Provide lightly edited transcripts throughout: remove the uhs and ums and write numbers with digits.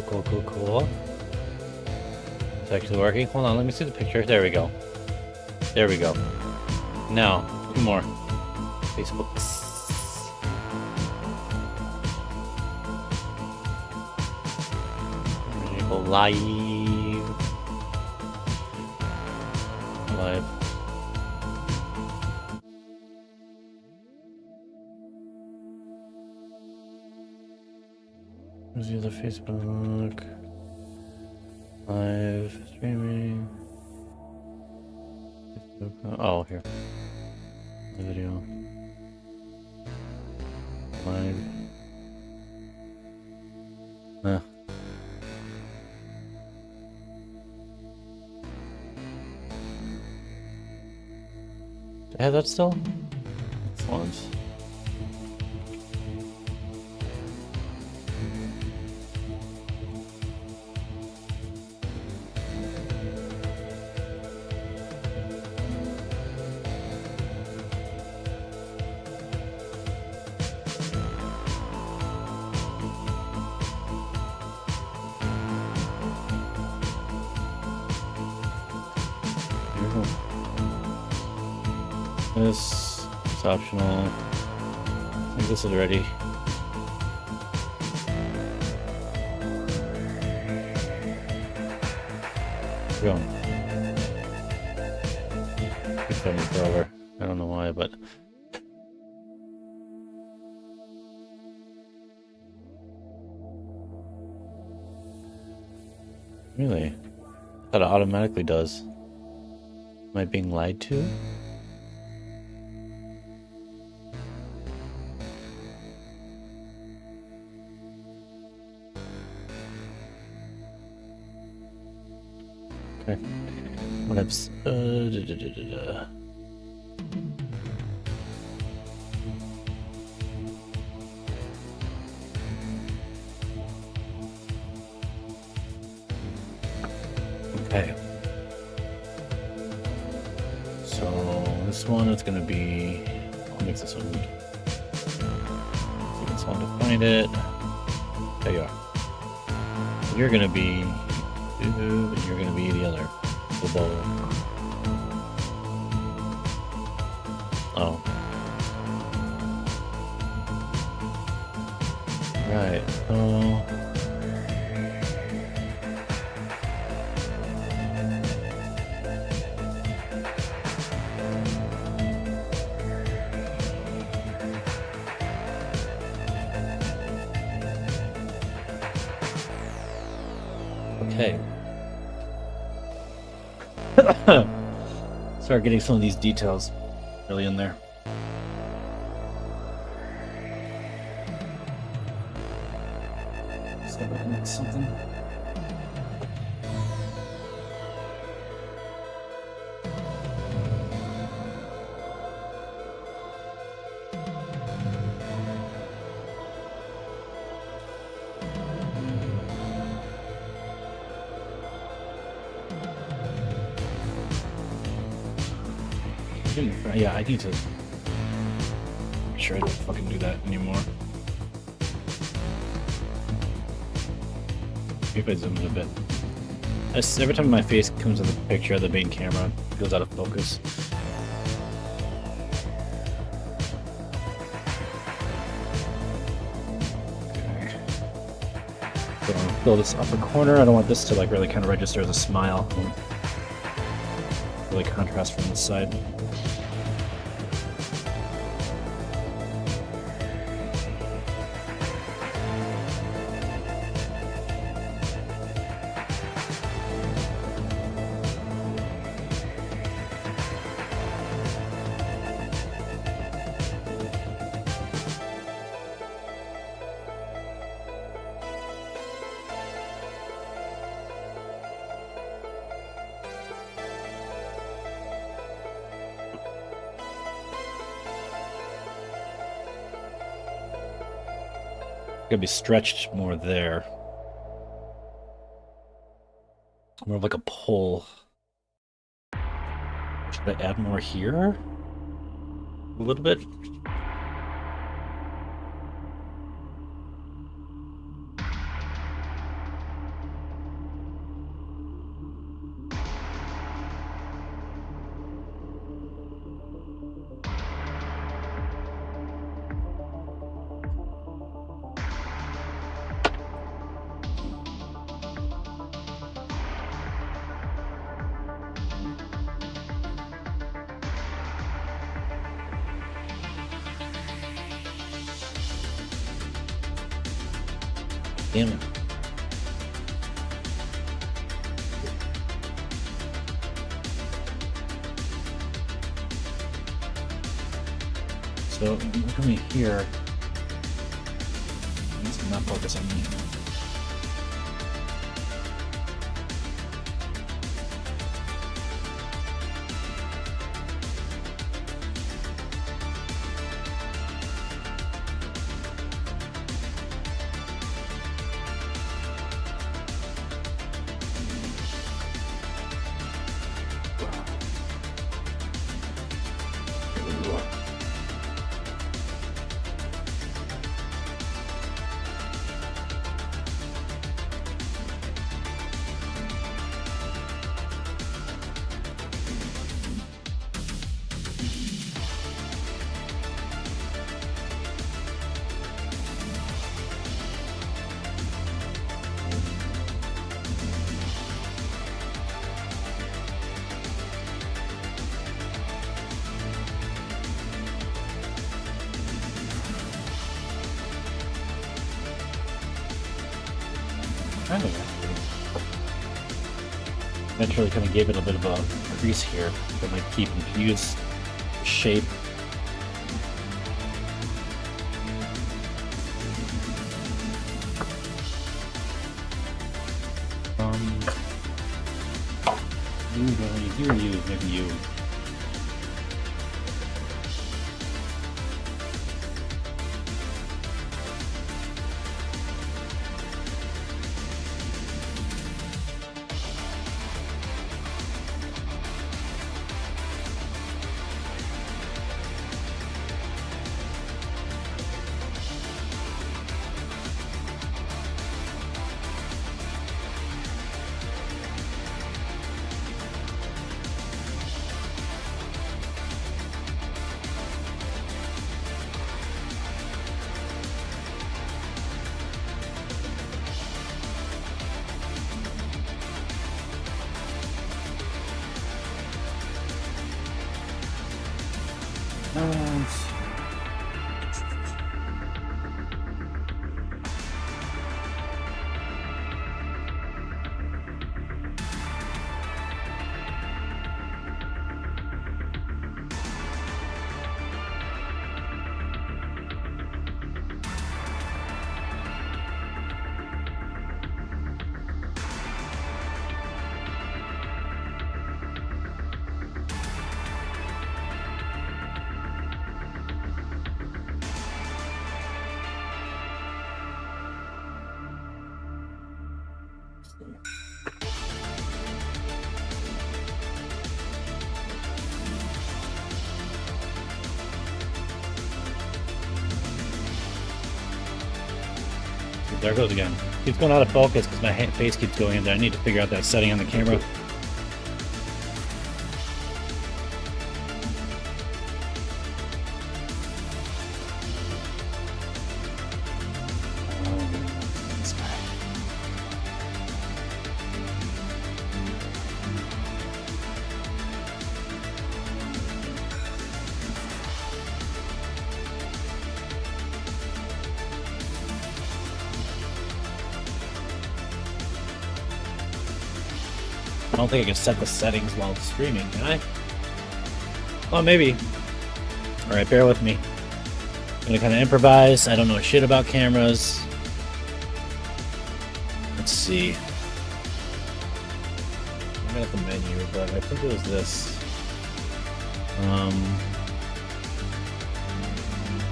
Cool, cool, cool, cool. It's actually working. Hold on, let me see the picture. There we go. There we go. Now, 2 more. Facebooks. We're gonna go live. Live. Where's the other Facebook? Live streaming. Facebook. Oh, here. The video. Live. Do I have that still? Excellent. This is optional. I think this is ready. Go. Keep cutting forever. I don't know why, but really, I thought it automatically does. Am I being lied to? Okay. What else? Okay. So this one is gonna be. I'll make this one. Take this one to find it. There you are. You're gonna be. And you're gonna be the other. The bowl. Oh. Right. Oh. Okay. Start getting some of these details really in there. So I can make something. Yeah, I need to make sure I don't fucking do that anymore. If I zoom in a bit. Every time my face comes in the picture of the main camera, it goes out of focus. Okay. So I'll fill this upper corner. I don't want this to like really kind of register as a smile. Really contrast from this side. Gonna be stretched more there. More of like a pull. Should I add more here? A little bit? Damn it. So look at me here. It's not focus on me. Eventually kind of gave it a bit of a crease here that might keep infused shape. Maybe you. There it goes again. Keeps going out of focus because my face keeps going in there. I need to figure out that setting on the camera. I don't think I can set the settings while streaming, can I? Oh, maybe. Alright, bear with me. I'm gonna kind of improvise. I don't know shit about cameras. Let's see. I'm at the menu, but I think it was this.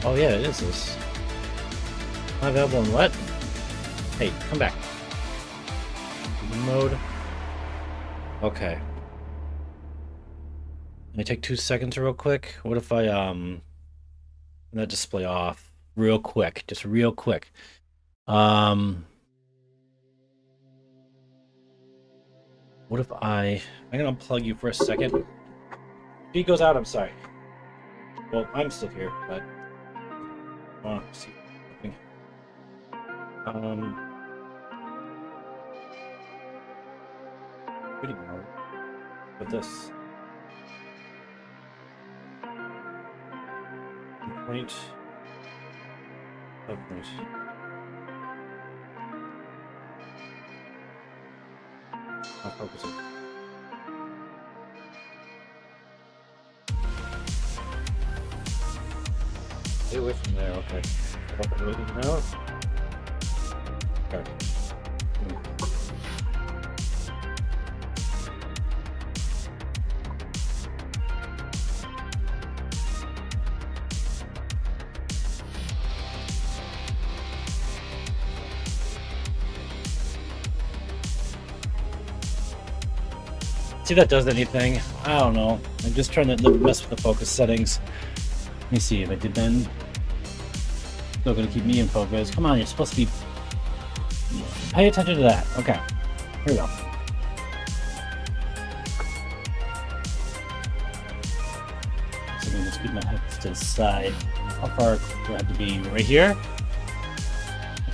Oh yeah, it is this. Not available in what? Hey, come back. Mode. Okay. Let me take 2 seconds real quick. What if I that display off real quick, just real quick. What if I'm gonna unplug you for a second. Feed goes out, I'm sorry. Well, I'm still here, but see. Video mode with this. Point. Not focusing. Stay away from there, okay. Now. Okay. See if that does anything. I don't know. I'm just trying to mess with the focus settings. Let me see if I did then. Still gonna keep me in focus. Come on, you're supposed to be. Pay attention to that. Okay. Here we go. So I'm gonna just keep my head to the side. How far do I have to be? Right here?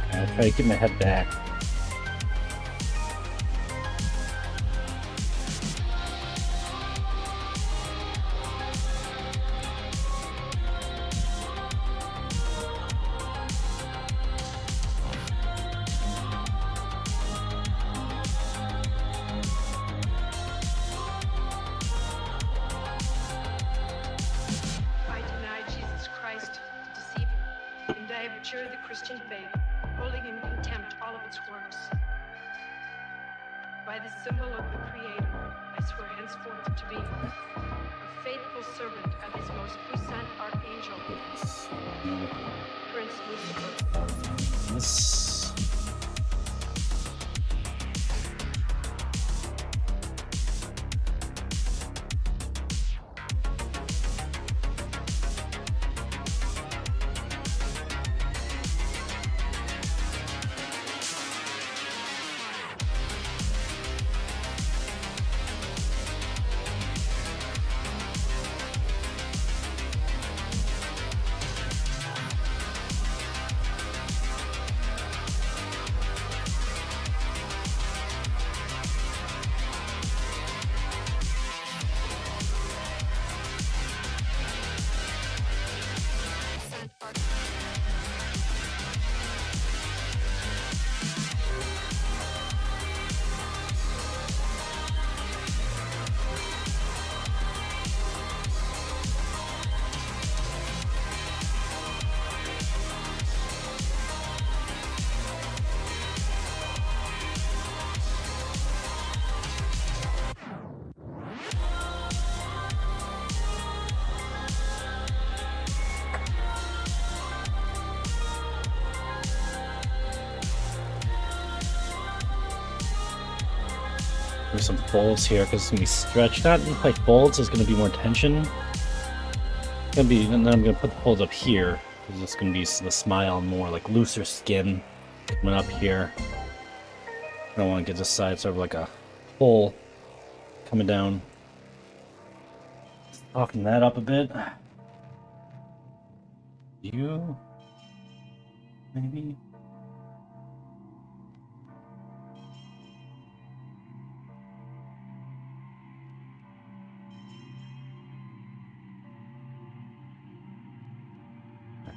Okay, I'll try to get my head back. The Christian faith, holding in contempt all of its works. By the symbol of the Creator, I swear henceforth to be a faithful servant of His most puissant archangel, Prince Lucifer. This. There's some folds here because it's gonna be stretched. Not quite folds. There's gonna be more tension. It's gonna be, and then I'm gonna put the folds up here because it's gonna be the smile more like looser skin coming up here. I don't want to get this side sort of like a hole coming down. Soften that up a bit. You maybe.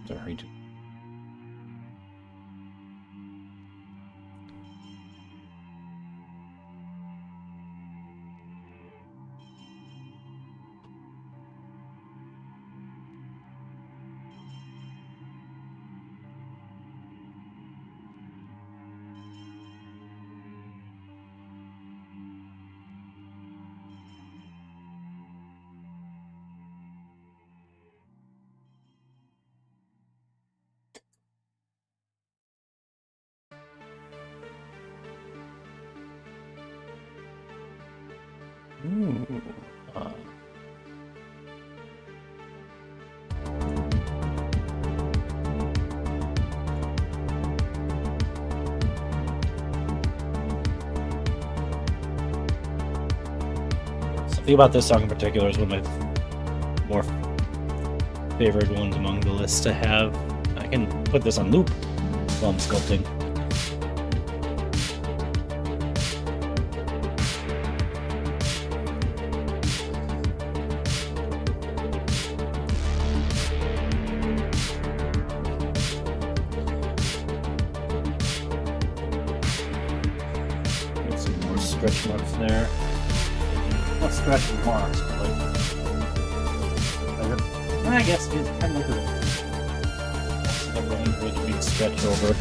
Sorry. Ooh. Something about this song in particular is one of my more favorite ones among the list to have. I can put this on loop while I'm sculpting. stretch marks there. Not stretch marks, but like I guess it's kind of like a range where it's being stretched over.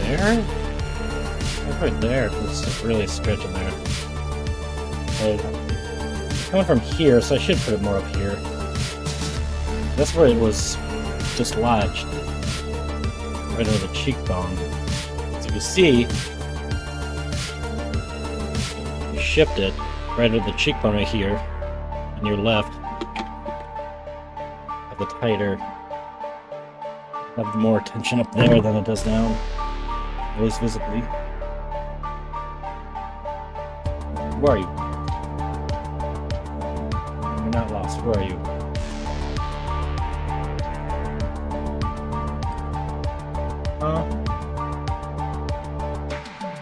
There? Right there, it's really stretching there. It's coming from here, so I should put it more up here. That's where it was dislodged. Right over the cheekbone. As you can see, you shipped it right over the cheekbone right here, on your left. Have the tighter. Have more tension up there than it does down. At least visibly. Where are you? You're not lost. Where are you?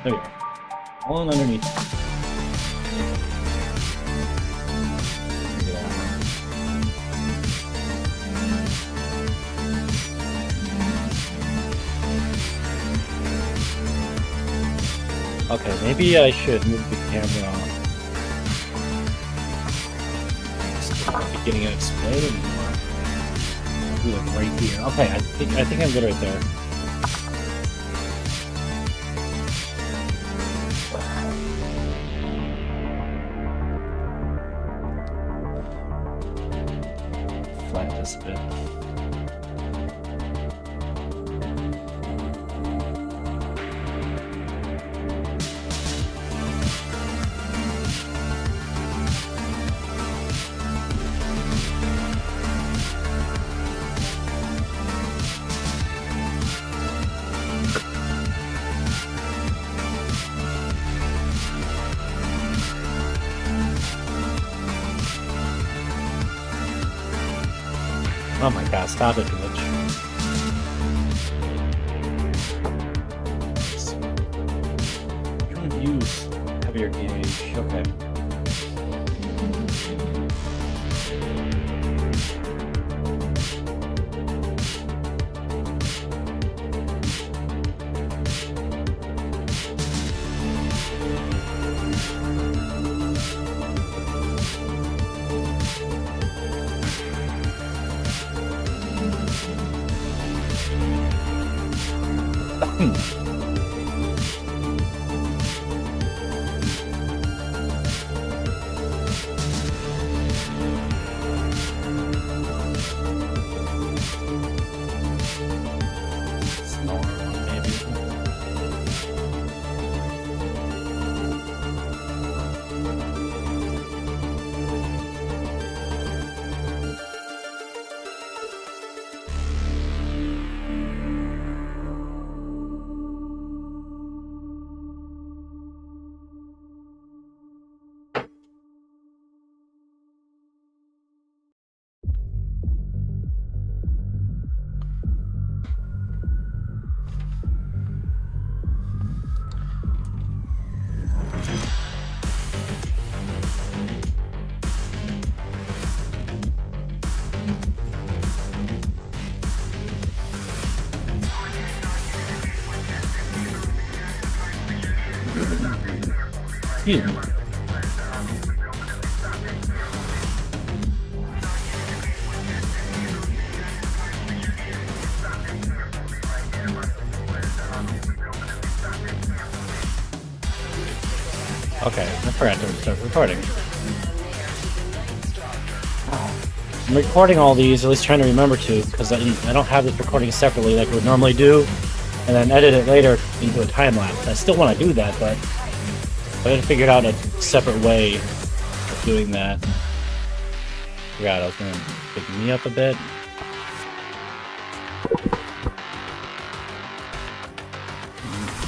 There you are. All underneath. Okay, maybe I should move the camera just at the beginning and explain it more. Do it right here. Okay, I think I'm good right there. Flatten this a bit. Oh my god, stop it, bitch. Don't use heavier gauge. Okay. Excuse me. Okay, I forgot to start recording. I'm recording all these, at least trying to remember to, because I don't have this recording separately like we would normally do, and then edit it later into a time lapse. I still want to do that, but I gotta figure out a separate way of doing that. Forgot I was gonna pick me up a bit.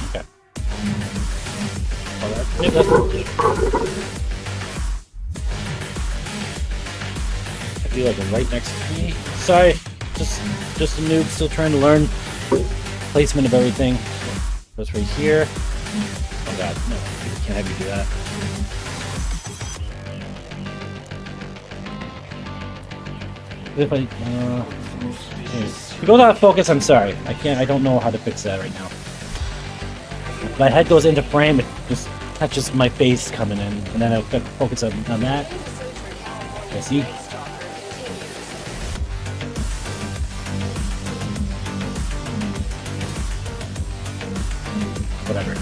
Okay. Well, that's good. I feel like I'm right next to me. Sorry, just a noob still trying to learn placement of everything. Goes right here. Oh god, no, I can't have you do that. If I, if it goes out of focus, I'm sorry. I don't know how to fix that right now. If my head goes into frame, it just touches my face coming in, and then I'll focus on that. I see. Whatever.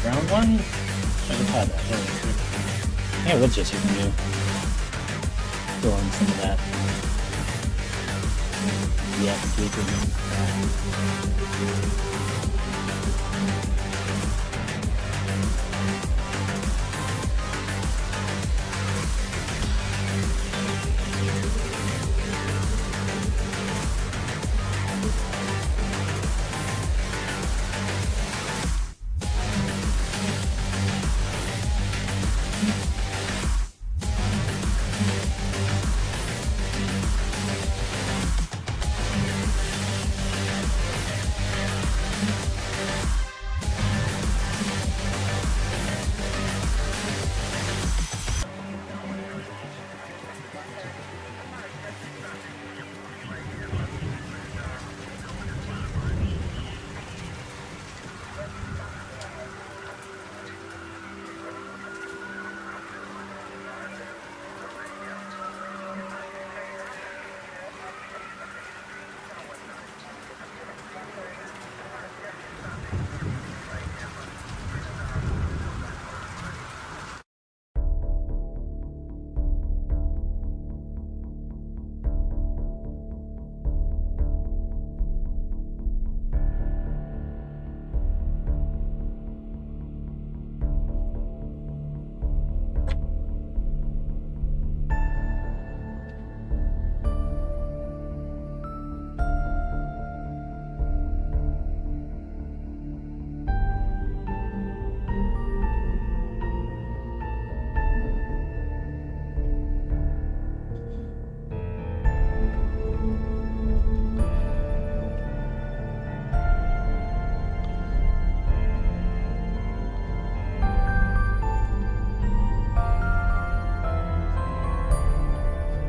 Round one? I just had that. Yeah, what's just you can do? Throw in some of that. Yeah,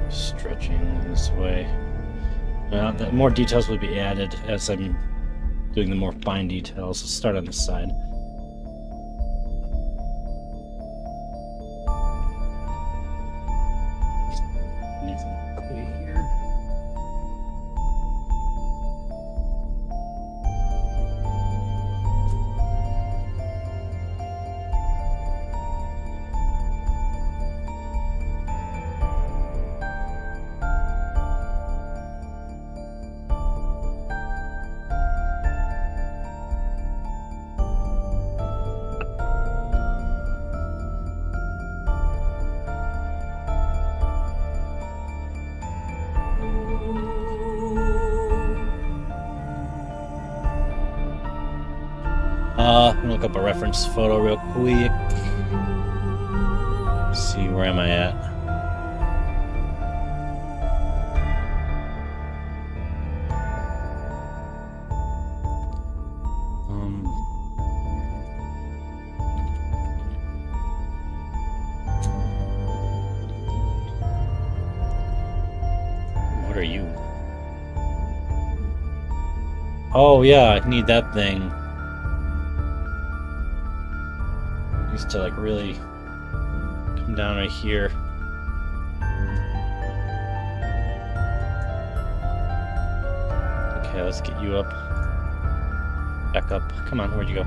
stretching this way. The more details will be added as I'm doing the more fine details. Let's start on this side. Need some clay here. I'm gonna look up a reference photo real quick. See, where am I at? What are you? Oh yeah, I need that thing. Needs to like really come down right here. Okay, let's get you up. Back up. Come on, where'd you go?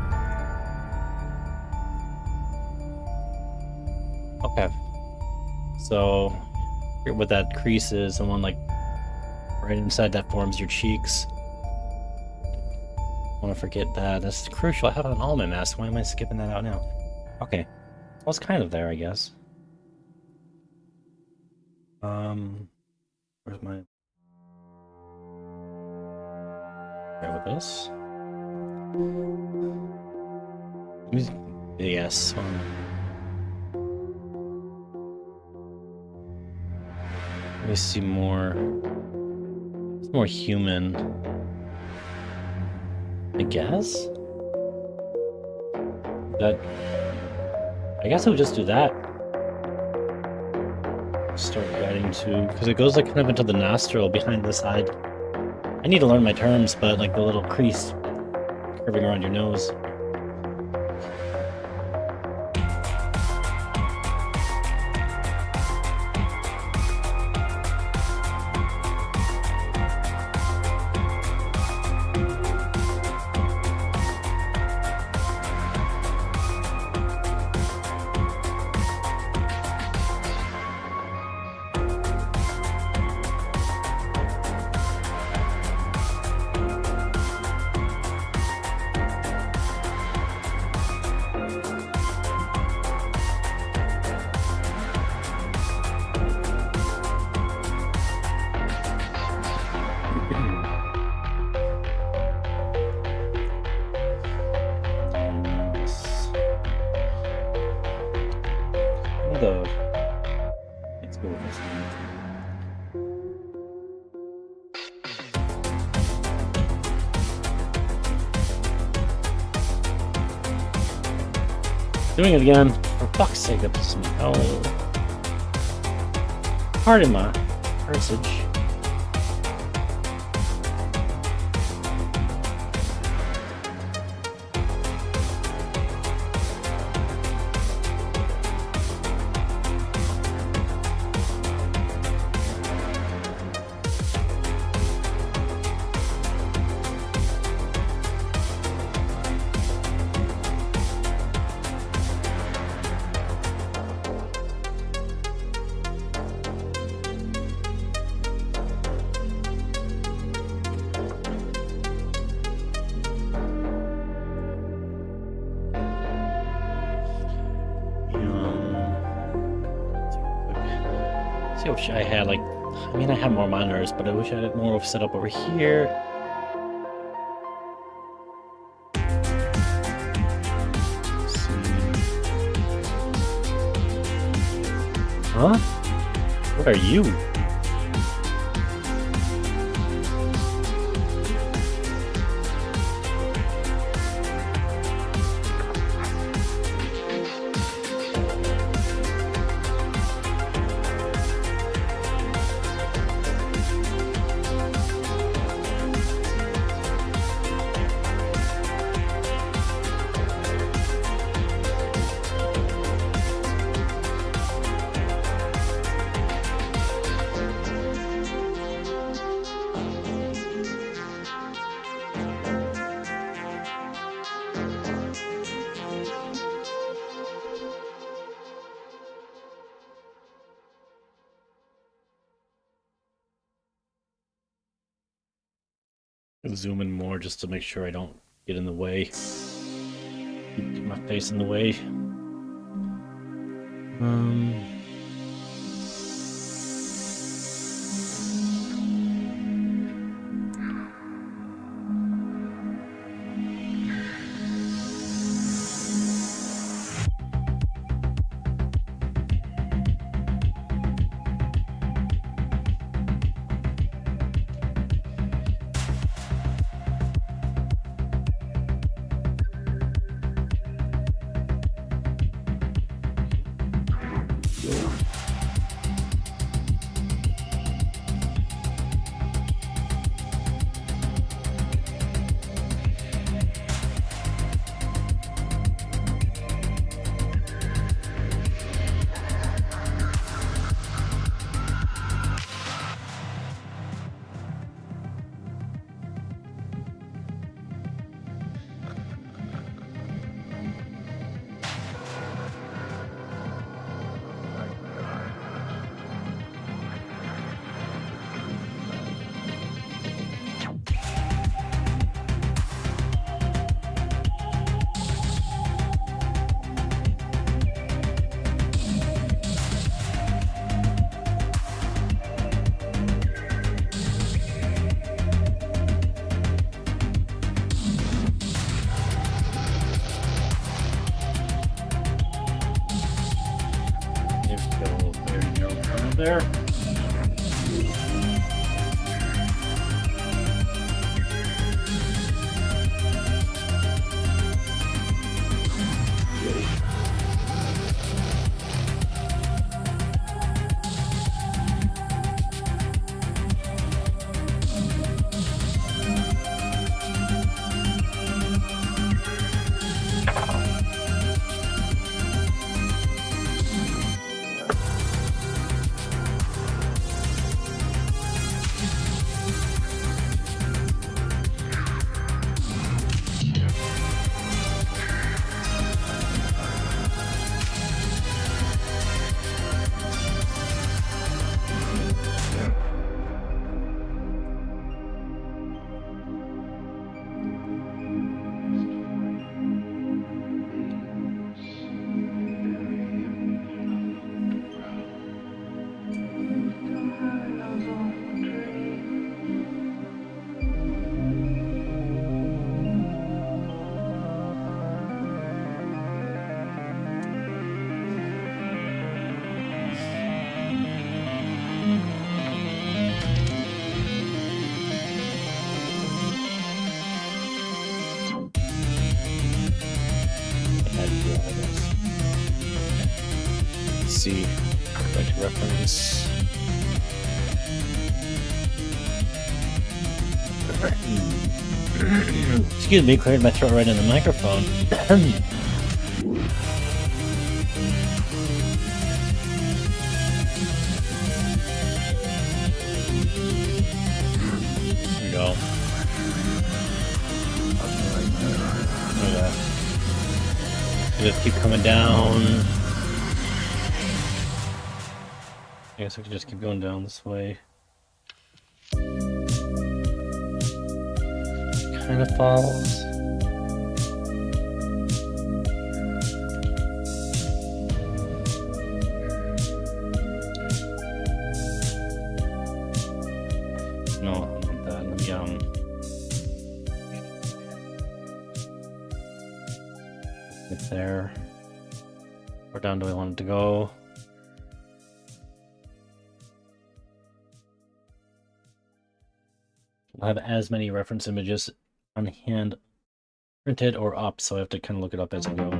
Okay. So, what that crease is, the one like right inside that forms your cheeks. I want to forget that. That's crucial. I have it on all my masks. Why am I skipping that out now? Okay. Well, it's kind of there, I guess. Where's my... Right with this? Yes. Let me see more. It's more human. I guess? That... I guess I would just do that. Start writing to... Because it goes like kind of into the nostril behind the side. I need to learn my terms, but like the little crease curving around your nose. Let's go with this one. Doing it again. For fuck's sake, that pisses me. Oh. Pardon my usage. I wish I had like, I mean I have more monitors, but I wish I had more set up over here. Let's see. Huh? What are you? Zoom in more just to make sure I don't get in the way. Keep my face in the way. there. See, like reference. Excuse me, cleared my throat right in the microphone. There we go. Okay. Just keep coming down. I guess I could just keep going down this way. Kind of falls. No, I don't want that. Let me get there. Where down do I want it to go? I'll have as many reference images on hand printed or up, so I have to kind of look it up as I go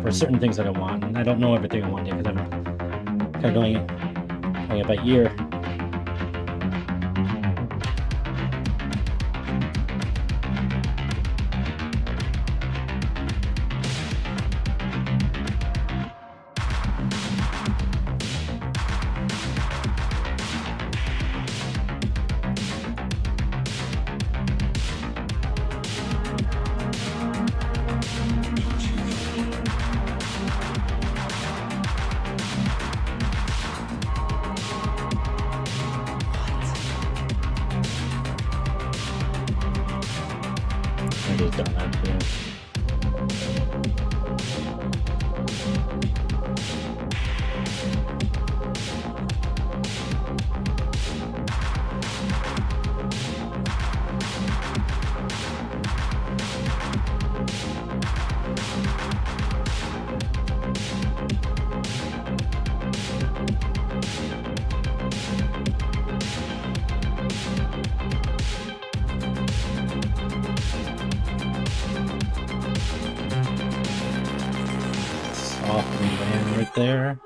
for certain things that I want. And I don't know everything I want yet because I'm kind of going it by ear. I just done that too. Softening band right there.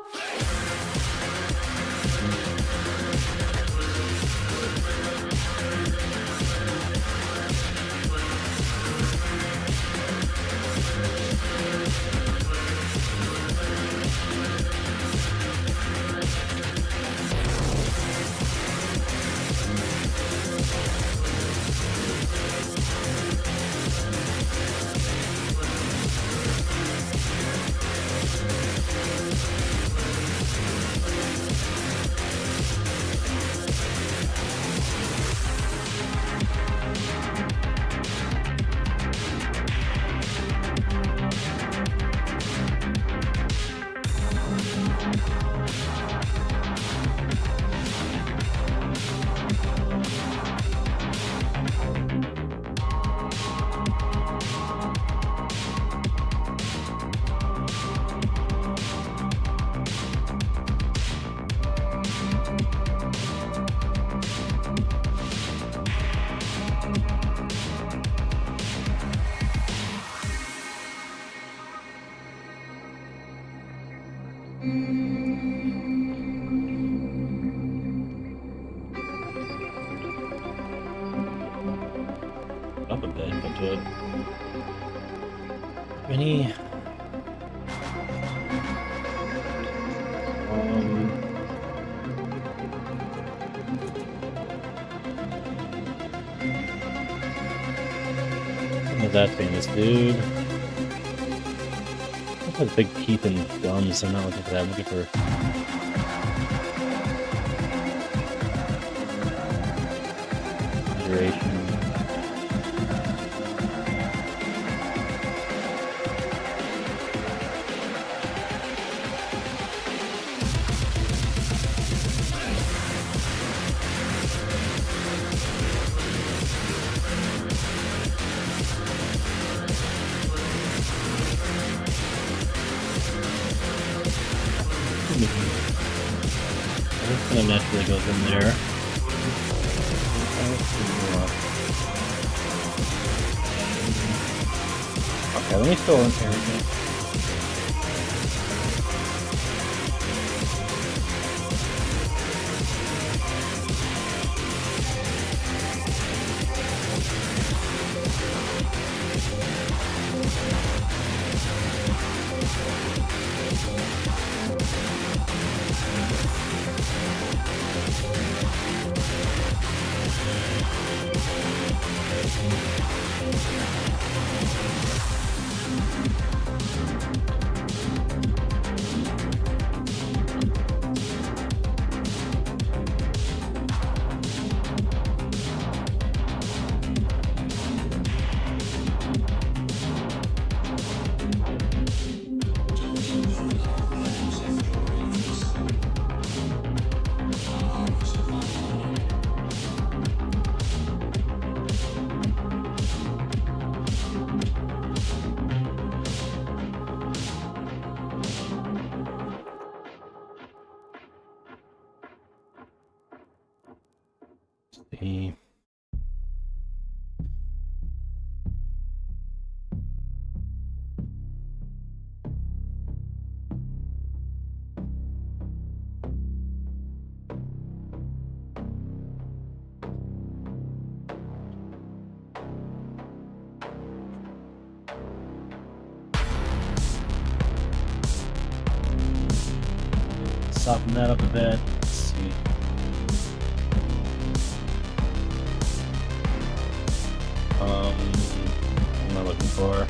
Up a bit, but do it. Any? Look at that famous dude. Look at the big teeth and gums. I'm not looking for that. I'm looking for. Duration. Everything naturally goes in there. Okay, let me fill in everything. See. Soften that up a bit. Let's see. What am I looking for?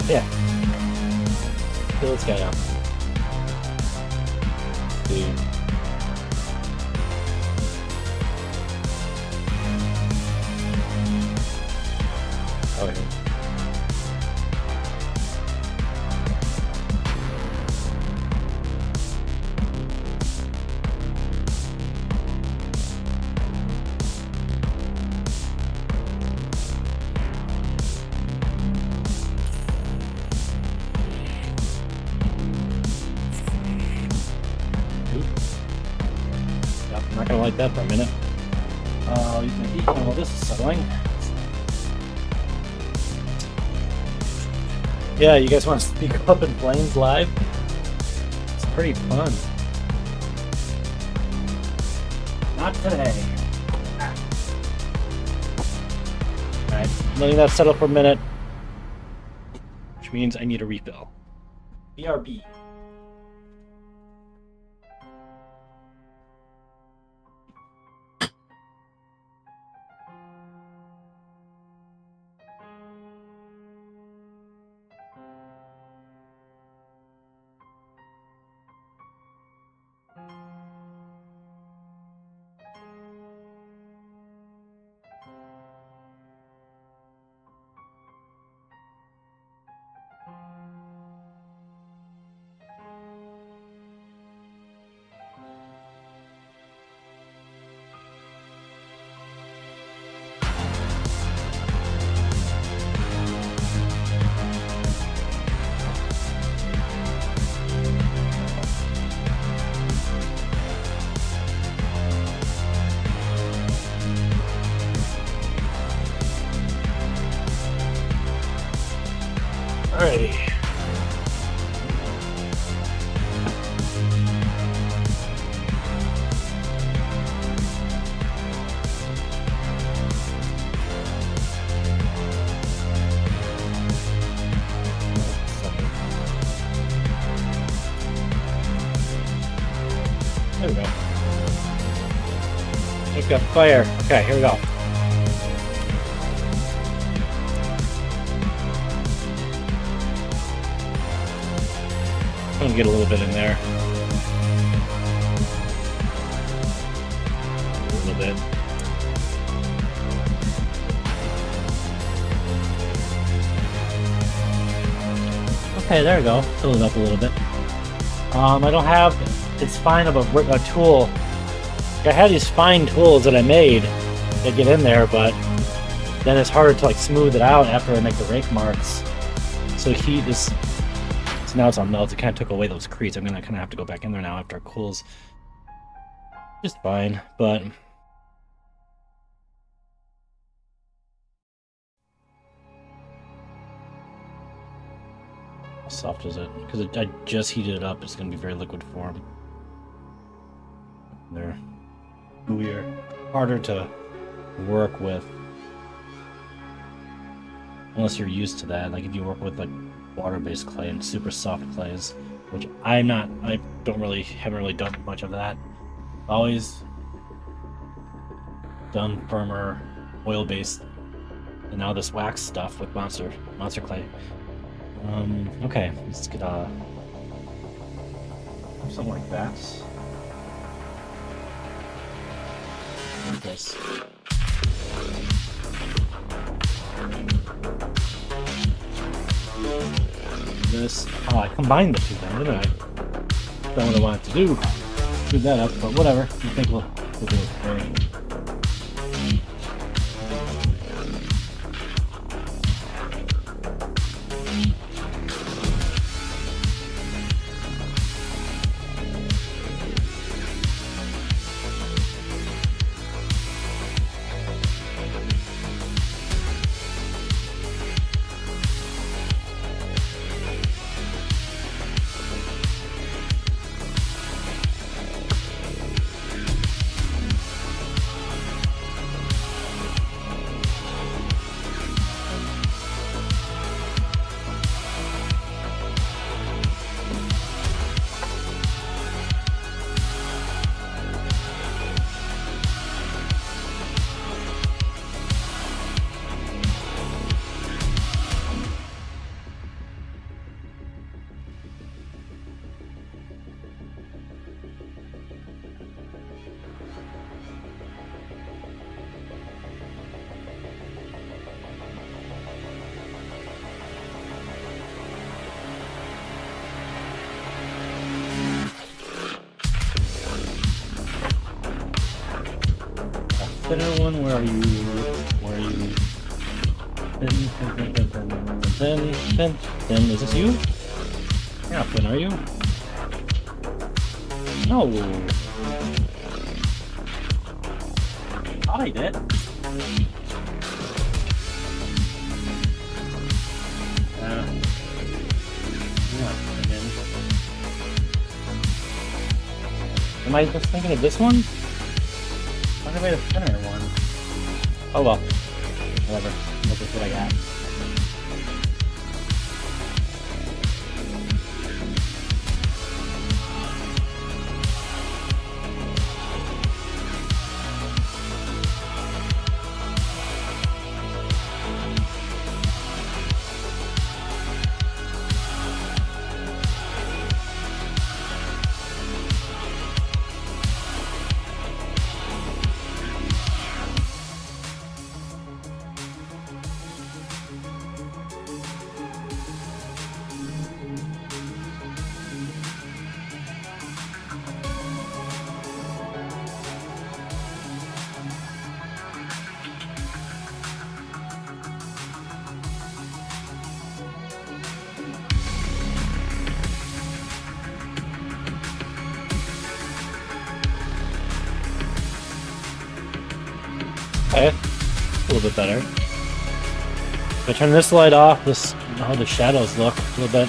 Yeah. Fill this guy up. Dude. Oh, here. I'm not gonna like that for a minute. I'll use my heat while this is settling. Yeah, you guys want to speak up in Flames live? It's pretty fun. Not today. Alright, letting that settle for a minute. Which means I need a refill. BRB. Alrighty. There we go. We've got fire. Okay, here we go. I'm gonna get a little bit in there. A little bit. Okay, there we go. Fill it up a little bit. I don't have. It's fine of a tool. I had these fine tools that I made that get in there, but then it's harder to like smooth it out after I make the rake marks. So heat is. So now it's on melt. It kind of took away those crease. I'm gonna kind of have to go back in there now after it cools. Just fine, but. How soft is it? Because I just heated it up. It's gonna be very liquid form. They're weird, harder to work with unless you're used to that. Like if you work with like water-based clay and super soft clays, which I'm not. I haven't really done much of that. Always done firmer, oil-based, and now this wax stuff with monster clay. Okay, let's get something like that. Like this. This. Oh, I combined the two then, didn't I? That's not what I wanted to do. Screwed that up, but whatever. I think we'll do it today. Thinner one, where are you? Where are you? Thin. Is this you? You're not thin, are you? No. I did. Am I just thinking of this one? I made a thinner one. Oh well. Whatever. Look at what I got. Okay, a little bit better. If I turn this light off, this how the shadows look a little bit.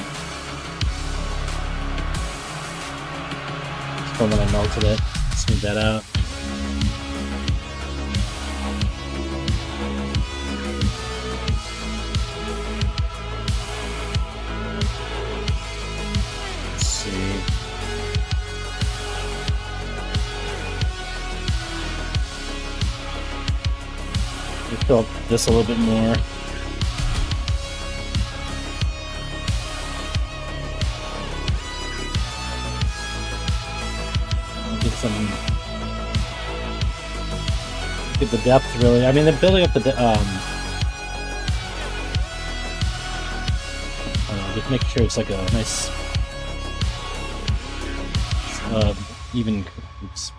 From when I melted it, smooth that out. Let's see. Fill up this a little bit more. Get the depth really. I mean, they're building up the just make sure it's like a nice even. Oops,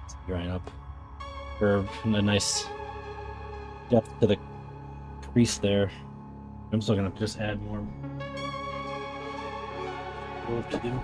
it's drying up. For a nice depth to the crease there. I'm still gonna just add more work to do.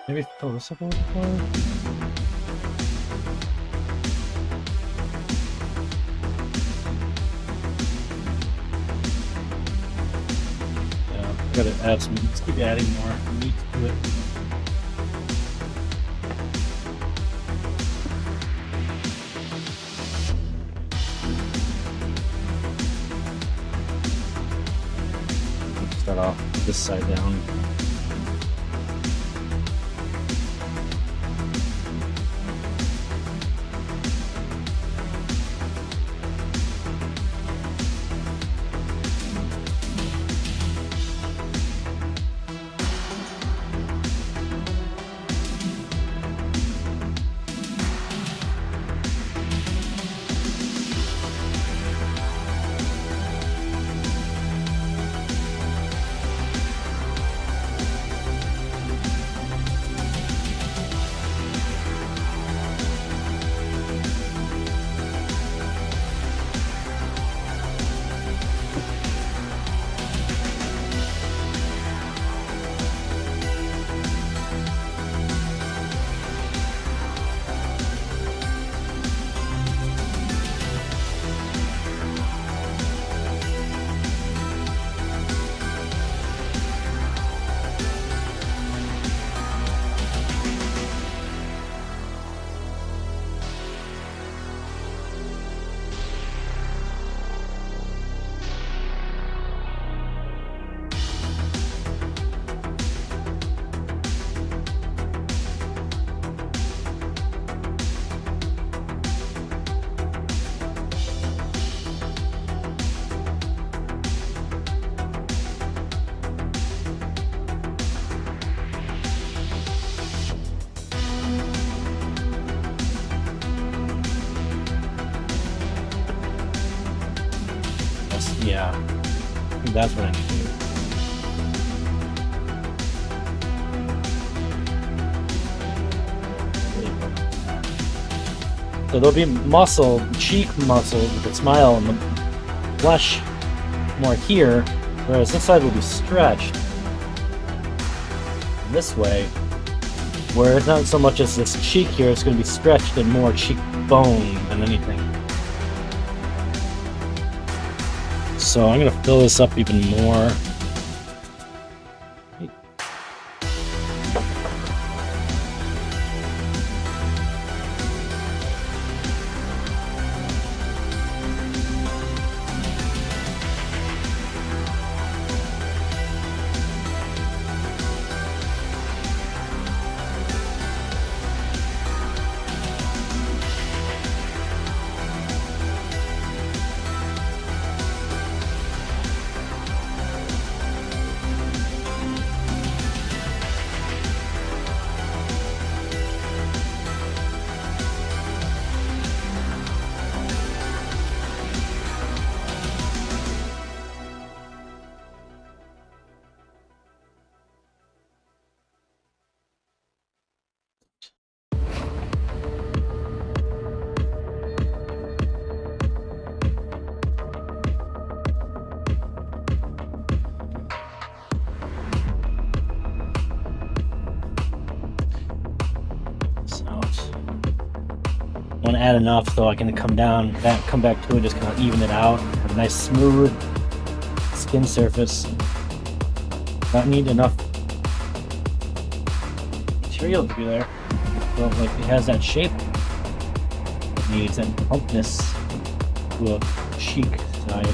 Maybe fill this up a little more. Yeah, gotta add some. Let's keep adding more meat to it. Start off this side down. think that's what I need to do. So there'll be muscle, cheek muscle, with the smile and the flesh more here, whereas this side will be stretched this way, where it's not so much as this cheek here, it's going to be stretched and more cheekbone than anything. So I'm going to fill this up even more. I want to add enough so I can come back to it, just kind of even it out. Have a nice smooth skin surface. Not need enough material to be there. So like it has that shape. It needs that plumpness to a cheek side.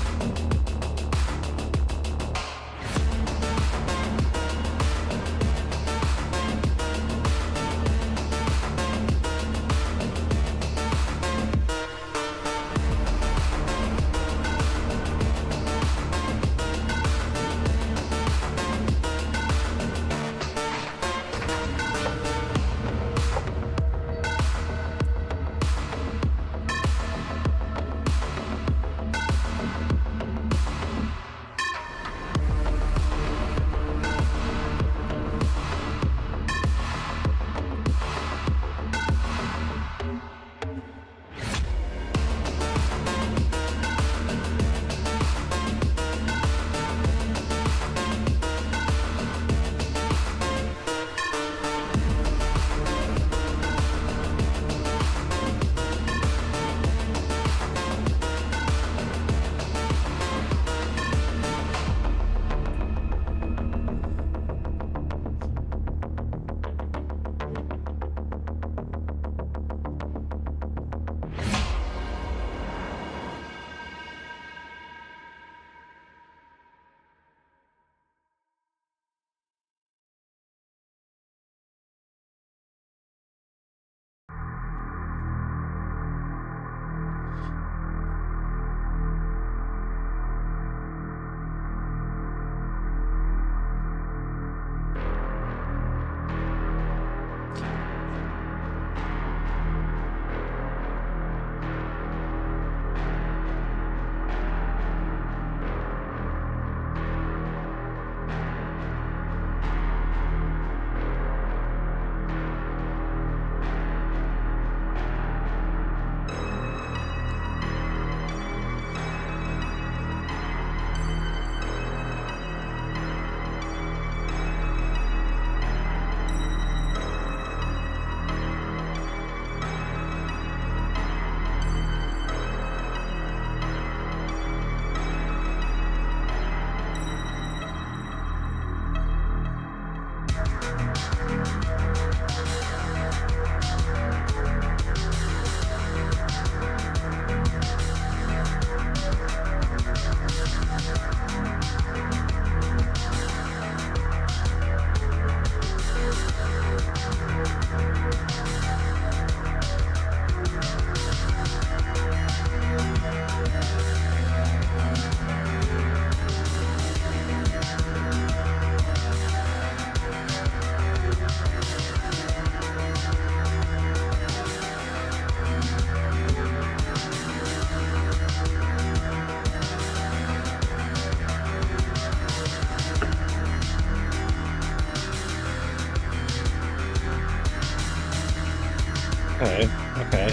Okay, okay.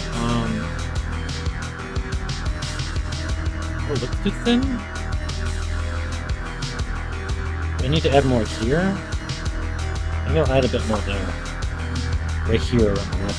Oh, looks too thin? I need to add more here? Maybe I'll add a bit more there. Right here around the lip.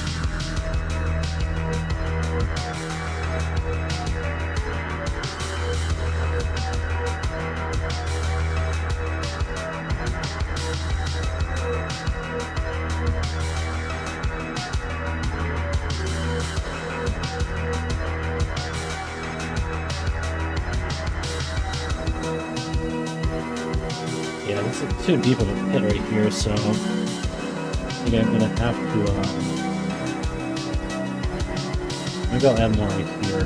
Yeah, this is too deep of a pit right here, so I think I'm gonna have to, maybe I'll add more right here.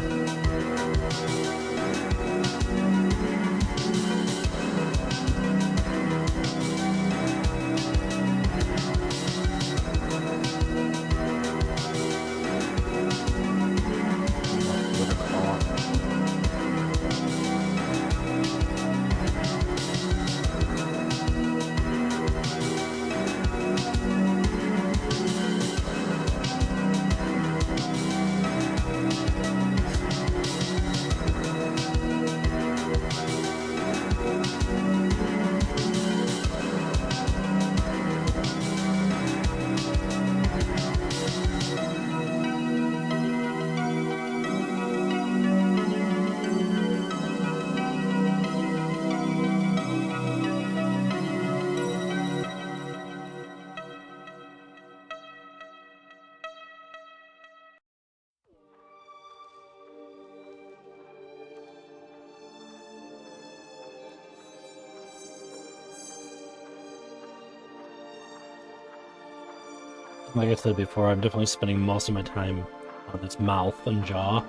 Like I said before, I'm definitely spending most of my time on its mouth and jaw.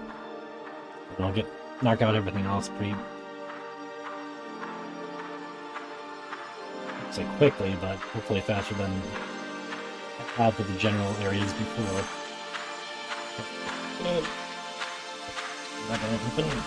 And I'll knock out everything else pretty, I'd say quickly, but hopefully faster than I have with the general areas before. Not gonna open.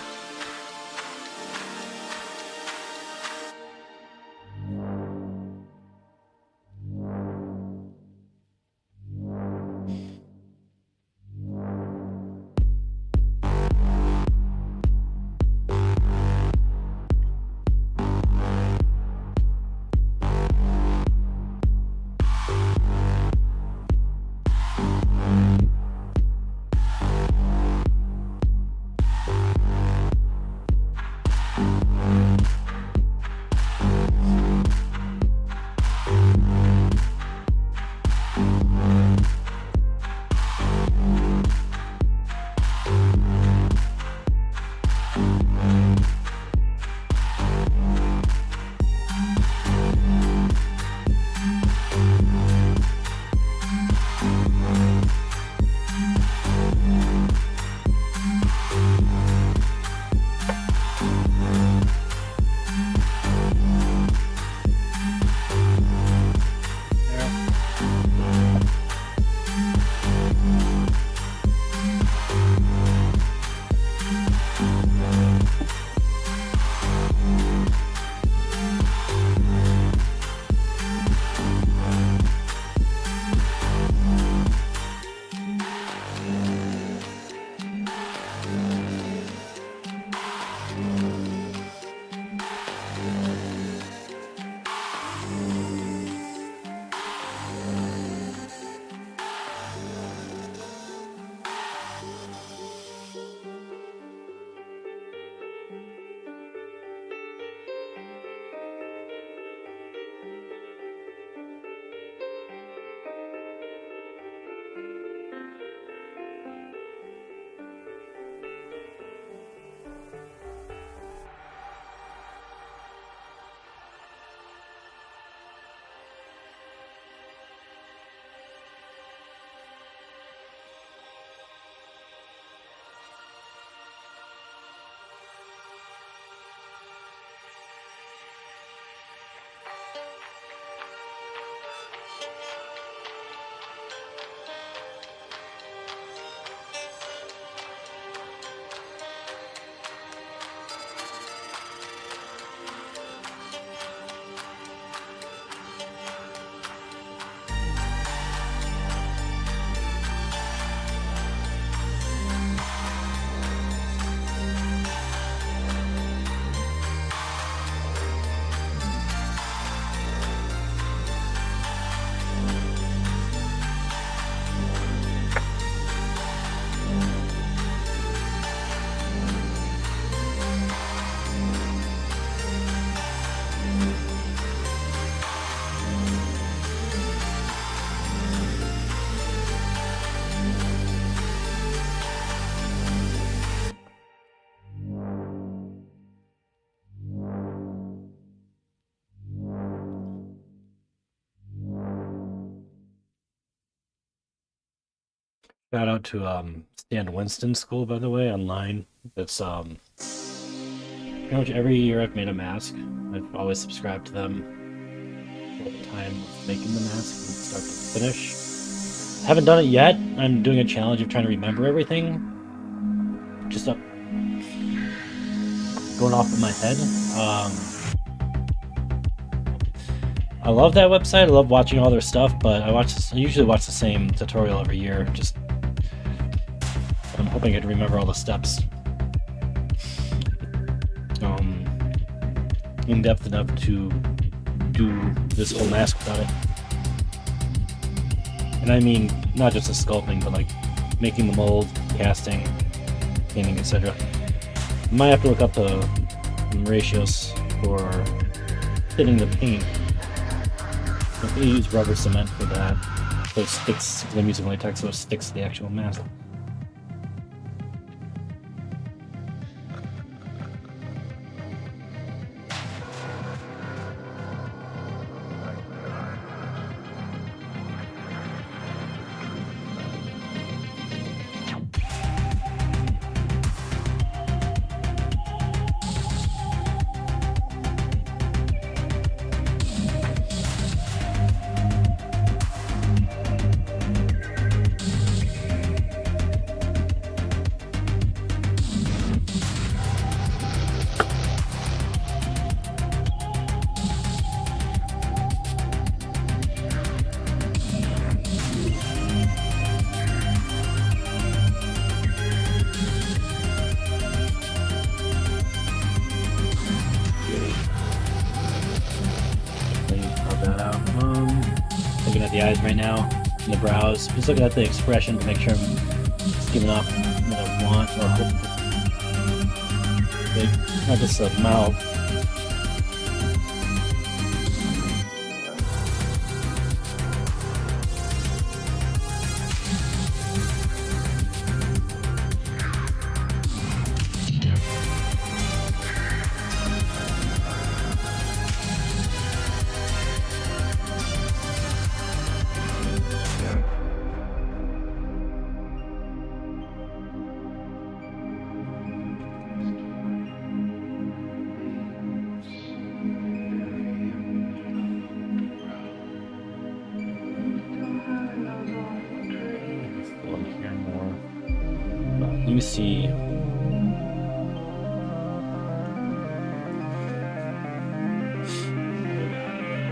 Shout out to Stan Winston School, by the way, online. It's pretty much every year I've made a mask. I've always subscribed to them all the time of making the mask from start to finish. Haven't done it yet. I'm doing a challenge of trying to remember everything. Just up going off of my head. I love that website. I love watching all their stuff, but I usually watch the same tutorial every year. Just I'm hoping I can remember all the steps. In depth enough to do this whole mask without it. And I mean not just the sculpting, but like making the mold, casting, painting, etc. Might have to look up the ratios for thinning the paint. I'm going to use rubber cement for that, so it sticks, because I'm using latex, so it sticks to the actual mask. Looking at the eyes right now, and the brows. Just looking at the expression to make sure I'm just giving off what I want, or hope. Not just the mouth. Let me see.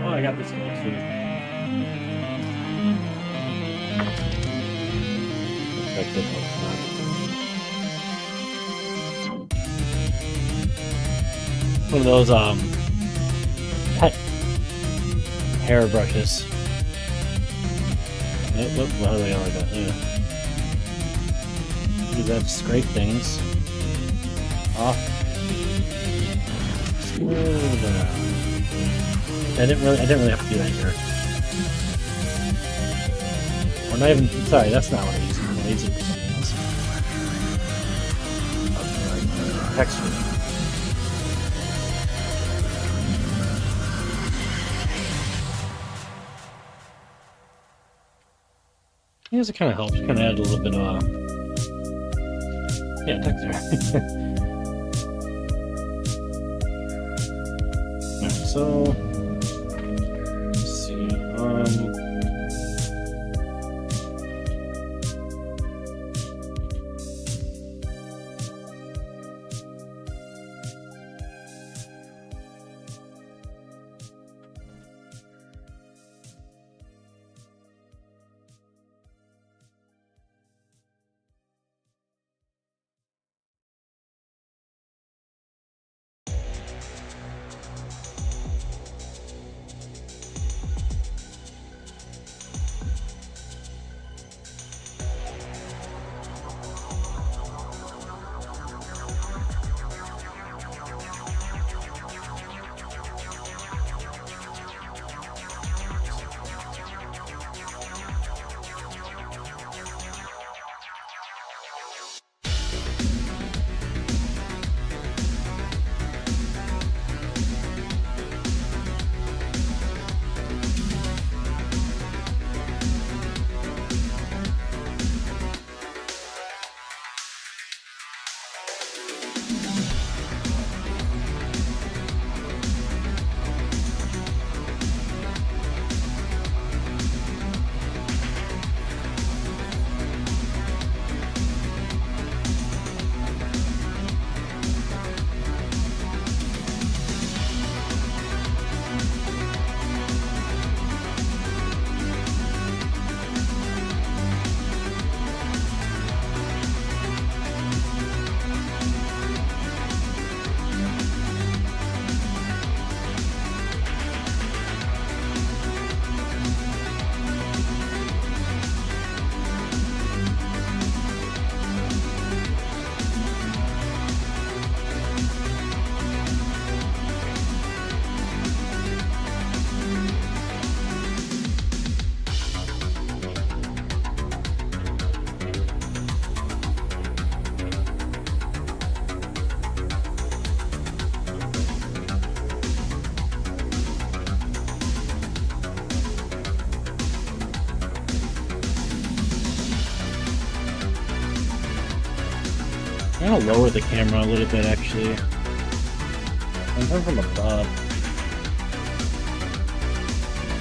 Oh, I got this one too. One of those pet hair brushes. Whoop, how do I go like that? Yeah. Use that to scrape things off. Smooth it out. I didn't really have to do that here. Or not even. Sorry, that's not what I used. I used it for something else. Texture. I guess it kind of helps. Kind of add a little bit of. Yeah, texture. Alright, so let's see. I'm gonna lower the camera a little bit, actually. I'm coming from above.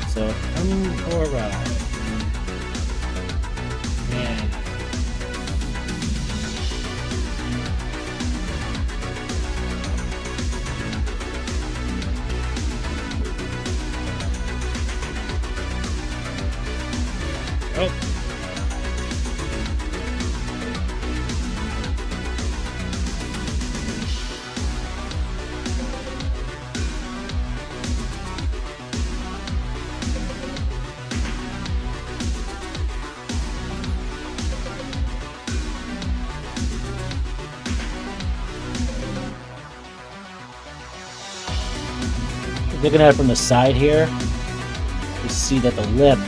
So, come for a ride. Man. Oh. Looking at it from the side here, you see that the lip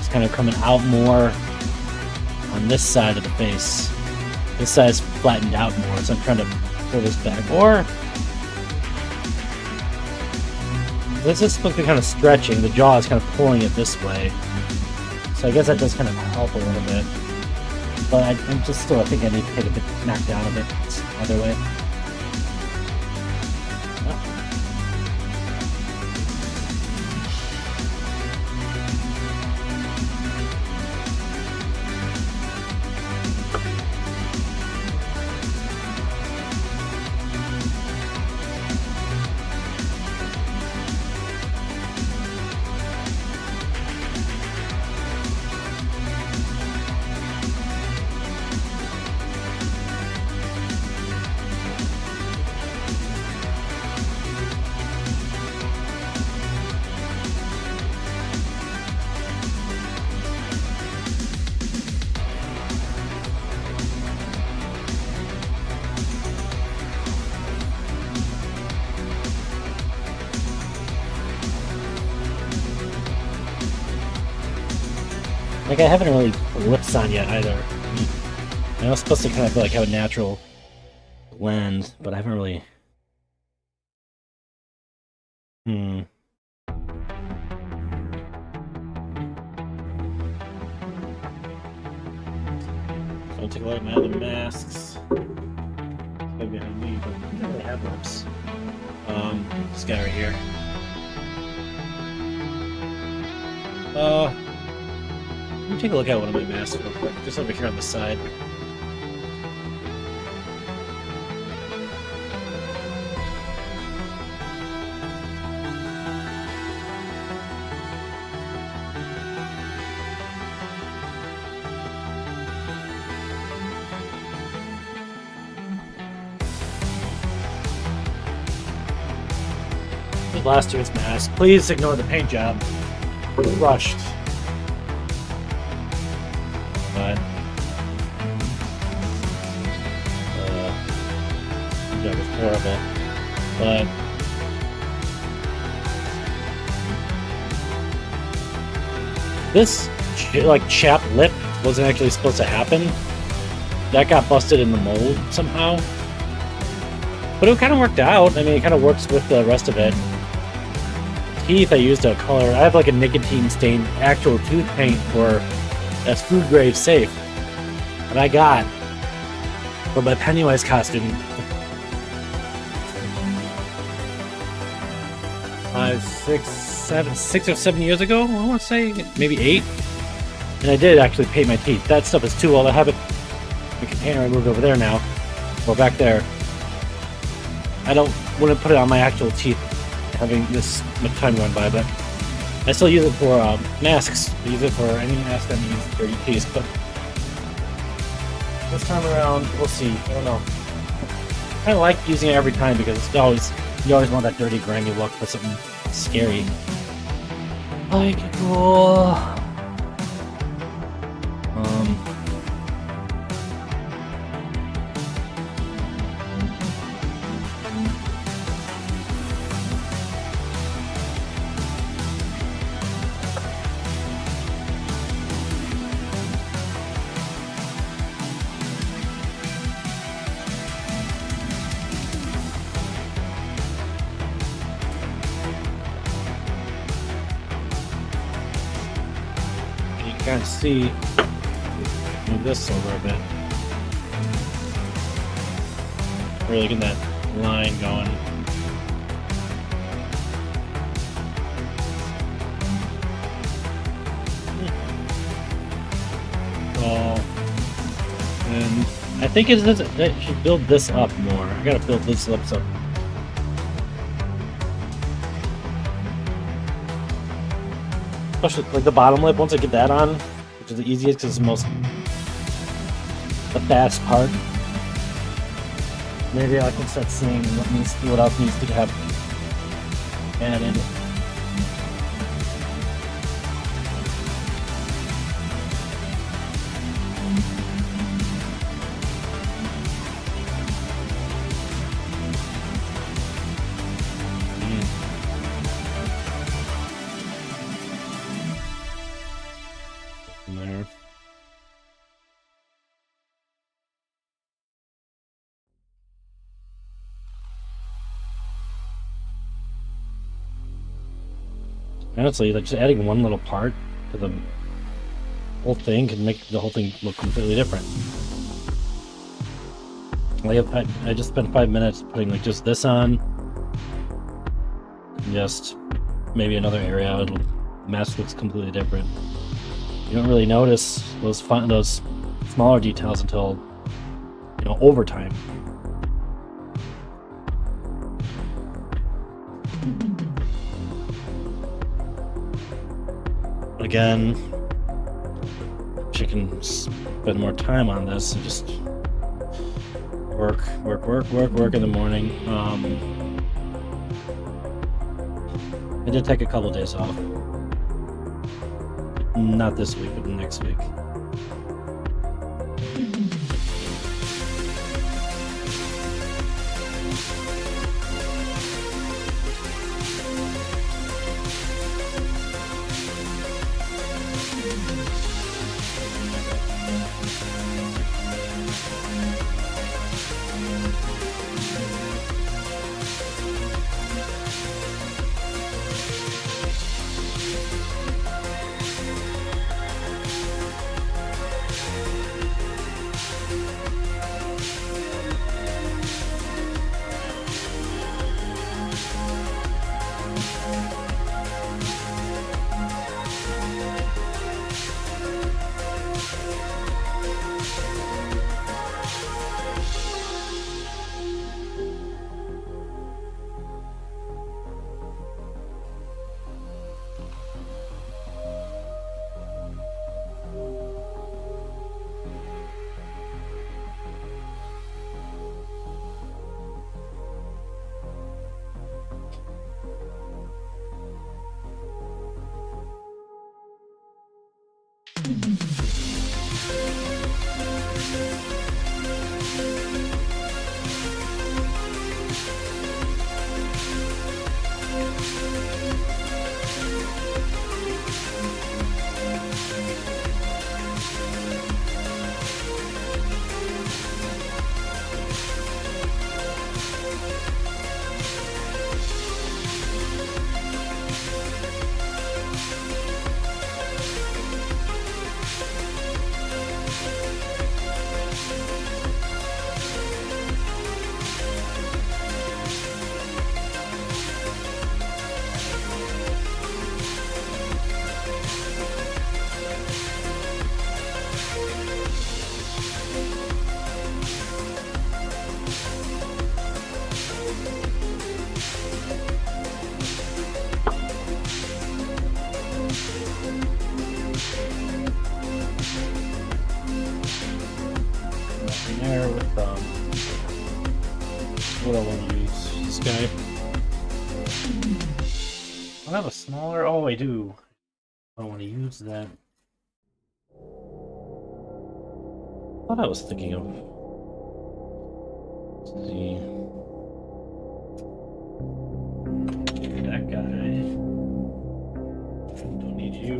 is kind of coming out more on this side of the face. This side's flattened out more, so I'm trying to pull this back. Or this is supposed to be kind of stretching. The jaw is kind of pulling it this way. So I guess that does kind of help a little bit. But I'm just still, I think I need to take a bit, knock down a bit this other way. Like, I haven't really put lips on yet either. I know it's supposed to kind of like have a natural blend, but I haven't really. So I'll take a look at my other masks. It's behind me, but I don't really have lips. This guy right here. Let me take a look at one of my masks real quick, just over here on the side. Last year's mask. Please ignore the paint job. Rushed. But the job was horrible. But this like chapped lip wasn't actually supposed to happen. That got busted in the mold somehow. But it kind of worked out. I mean, it kind of works with the rest of it. Teeth, I used a color. I have like a nicotine stained actual tooth paint for that's food grade safe that I got for my Pennywise costume 6 or 7 years ago. I want to say maybe 8. And I did actually paint my teeth. That stuff is too old. I have it. The container I moved over there now, or back there. I wouldn't put it on my actual teeth, having this much time going by, but I still use it for masks. I use it for any mask that needs dirty teeth, but this time around, we'll see. I don't know. I kind of like using it every time because it's always you always want that dirty, grimy look for something scary. Like, cool. Kind of see, move this over a bit. Really getting that line going. Oh, and I think I should build this up more. I gotta build this up some. Especially like the bottom lip. Once I get that on, which is the easiest because it's the fast part. Maybe I can start seeing what else needs to have added. There. Honestly, like just adding one little part to the whole thing can make the whole thing look completely different. Like I just spent 5 minutes putting like just this on, and just maybe another area. The mask looks completely different. You don't really notice those smaller details until over time. Again, she can spend more time on this and just work in the morning. I did take a couple days off. Not this week, but next week. There with what I want to use this guy. I have a smaller. Oh, I do. I want to use that. What I was thinking of. Let's see. That guy. Don't need you.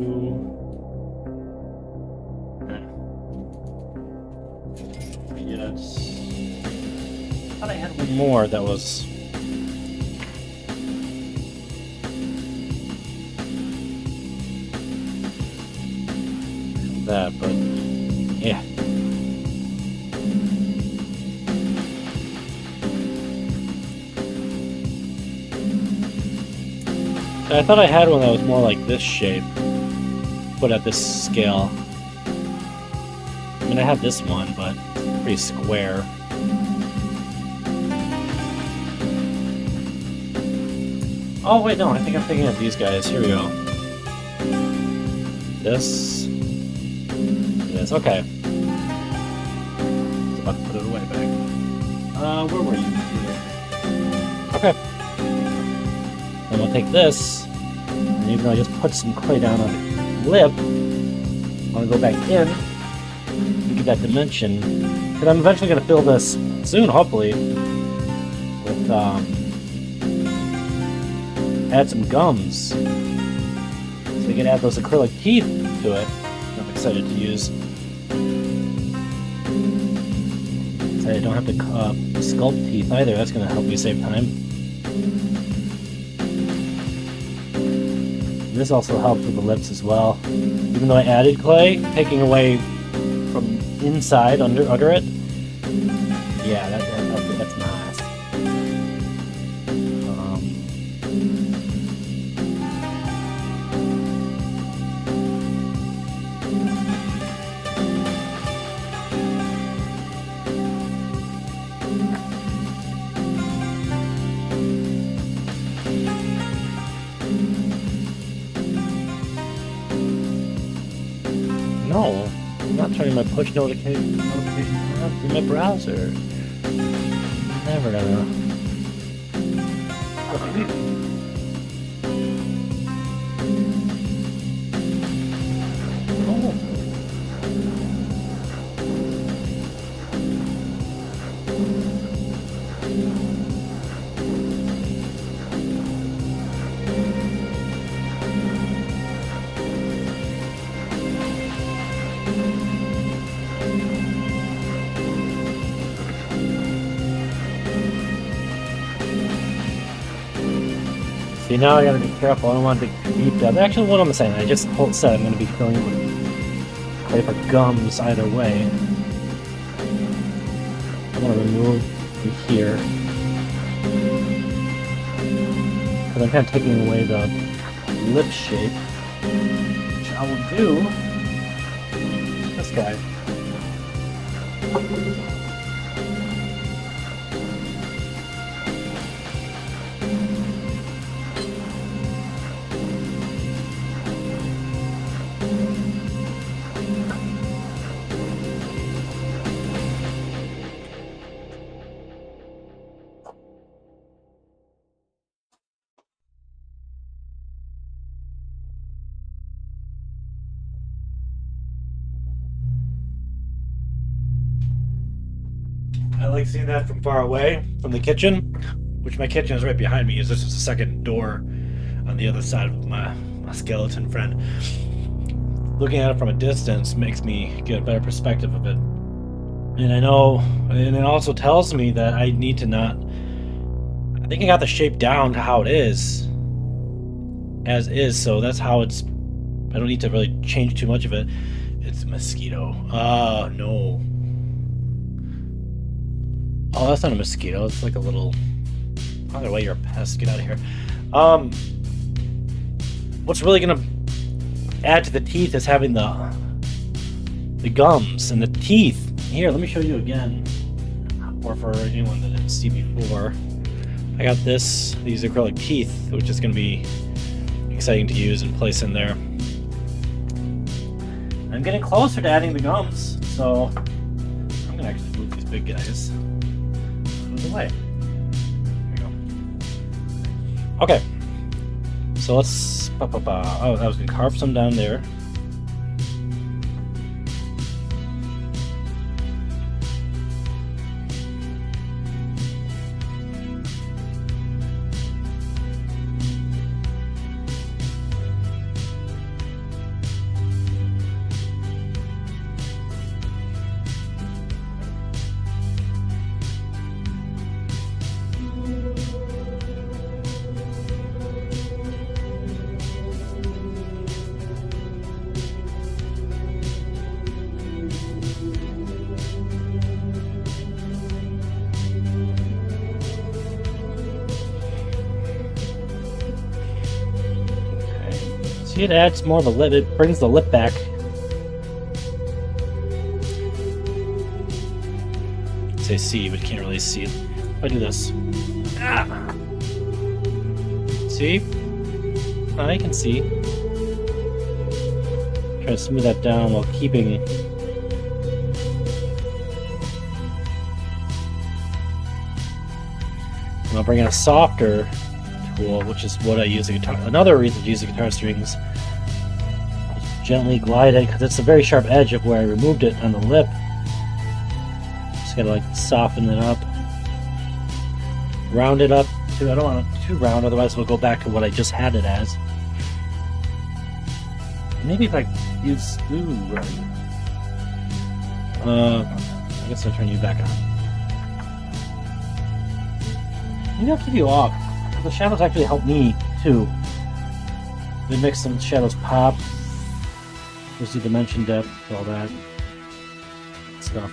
Yes. I thought I had one more that was. That, but yeah. I thought I had one that was more like this shape, but at this scale. I mean, I had this one, but it's pretty square. Oh, wait, no, I think I'm thinking of these guys. Here we go. This. Okay. I was about to put it away back. Where were you? Okay. I'm gonna take this, and even though I just put some clay down on the lip, I'm gonna go back in and get that dimension. Because I'm eventually gonna fill this soon, hopefully, with add some gums. So we can add those acrylic teeth to it. I'm excited to use. So I don't have to sculpt teeth either. That's gonna help me save time. This also helps with the lips as well. Even though I added clay, taking away from inside under it. Yeah, that's nice. No, I'm not turning my push notifications on through my browser. Never gonna. Oh. See, now I gotta be careful. I don't want to deep down. Actually, what I'm saying, I just said I'm gonna be filling it with clay for gums either way. I'm gonna remove here because I'm kind of taking away the lip shape, which I will do. This guy. I like seeing that from far away, from the kitchen, which my kitchen is right behind me. This is a second door on the other side of my skeleton friend. Looking at it from a distance makes me get a better perspective of it. And I know, and it also tells me that I need to not, I think I got the shape down to how it is, as is, so that's how it's, I don't need to really change too much of it. It's a mosquito. No. Oh, that's not a mosquito. It's like a little... Either way, you're a pest. Get out of here. What's really going to add to the teeth is having the gums and the teeth. Here, let me show you again. Or for anyone that didn't see before. I got these acrylic teeth, which is going to be exciting to use and place in there. I'm getting closer to adding the gums, so I'm going to actually move these big guys away. There we go. Okay. So let's... Oh, I was going to carve some down there. See, it adds more of a lip. It brings the lip back. Say see, but can't really see it. If I do this. Ah! See? I can see. Try to smooth that down while keeping. And I'll bring in a softer tool, which is what I use a guitar. Another reason to use the guitar strings. Just gently glide it because it's a very sharp edge of where I removed it on the lip. Just gotta like soften it up, round it up. I don't want it too round, otherwise we'll go back to what I just had it as. Maybe if I use right. I guess I'll turn you back on. Maybe I'll keep you off. The shadows actually help me too. They make some shadows pop. There's the dimension depth, all that stuff.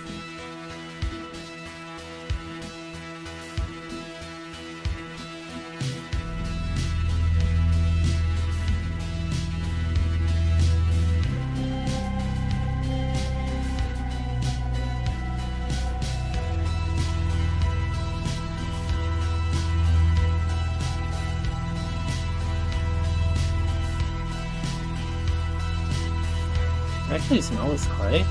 Actually smell this clay.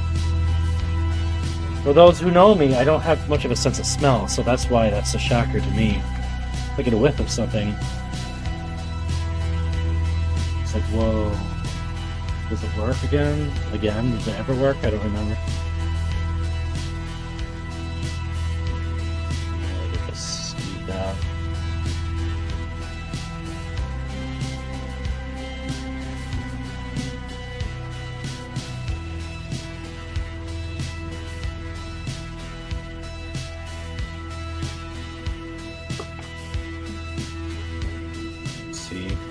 For those who know me, I don't have much of a sense of smell, so that's why that's a shocker to me. If I get a whiff of something, it's like, whoa. Does it work again? Again? Does it ever work? I don't remember. Yeah, just speed that.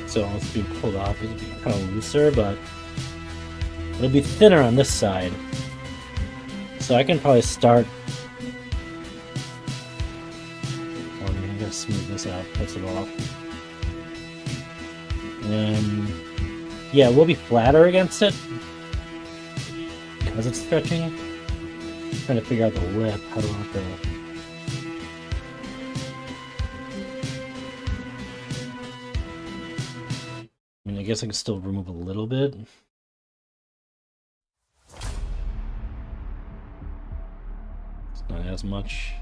So it's being pulled off. It'll be kind of looser, but it'll be thinner on this side. So I can probably start. Oh, I'm gonna smooth this out. Puts it off. And yeah, we'll be flatter against it because it's stretching. I'm trying to figure out the lip. How do I want the. I guess I can still remove a little bit. It's not as much.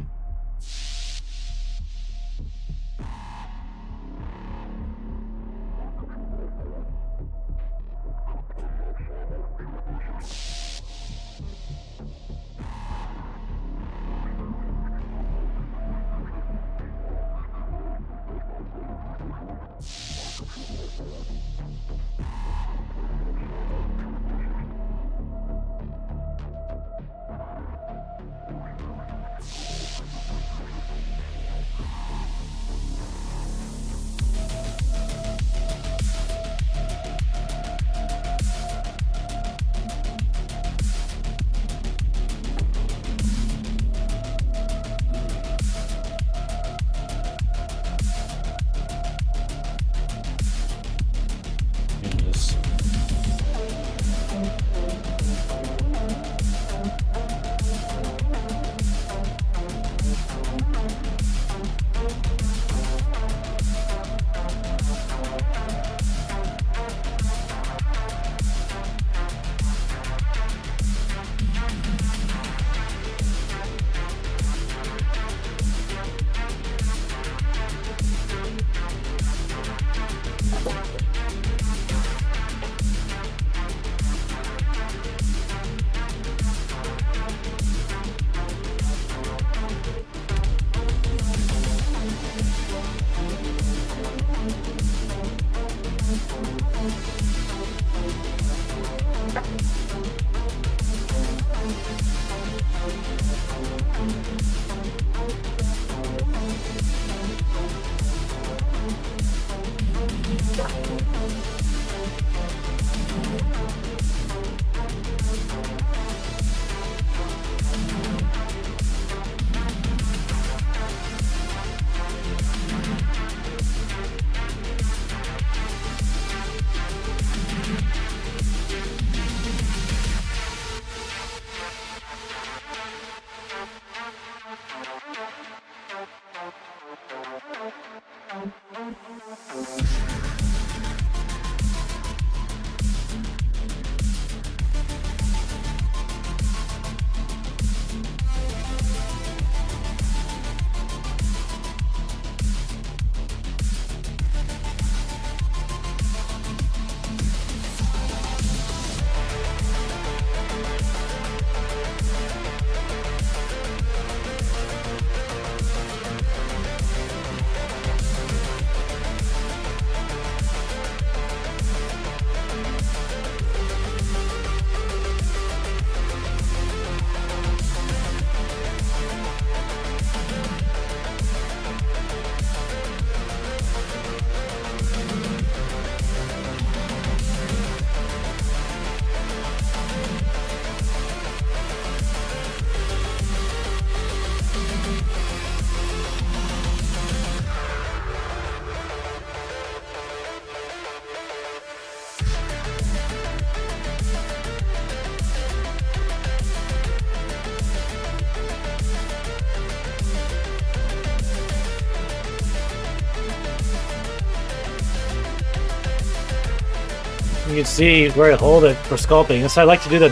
You can see where I hold it for sculpting. And so I like to do the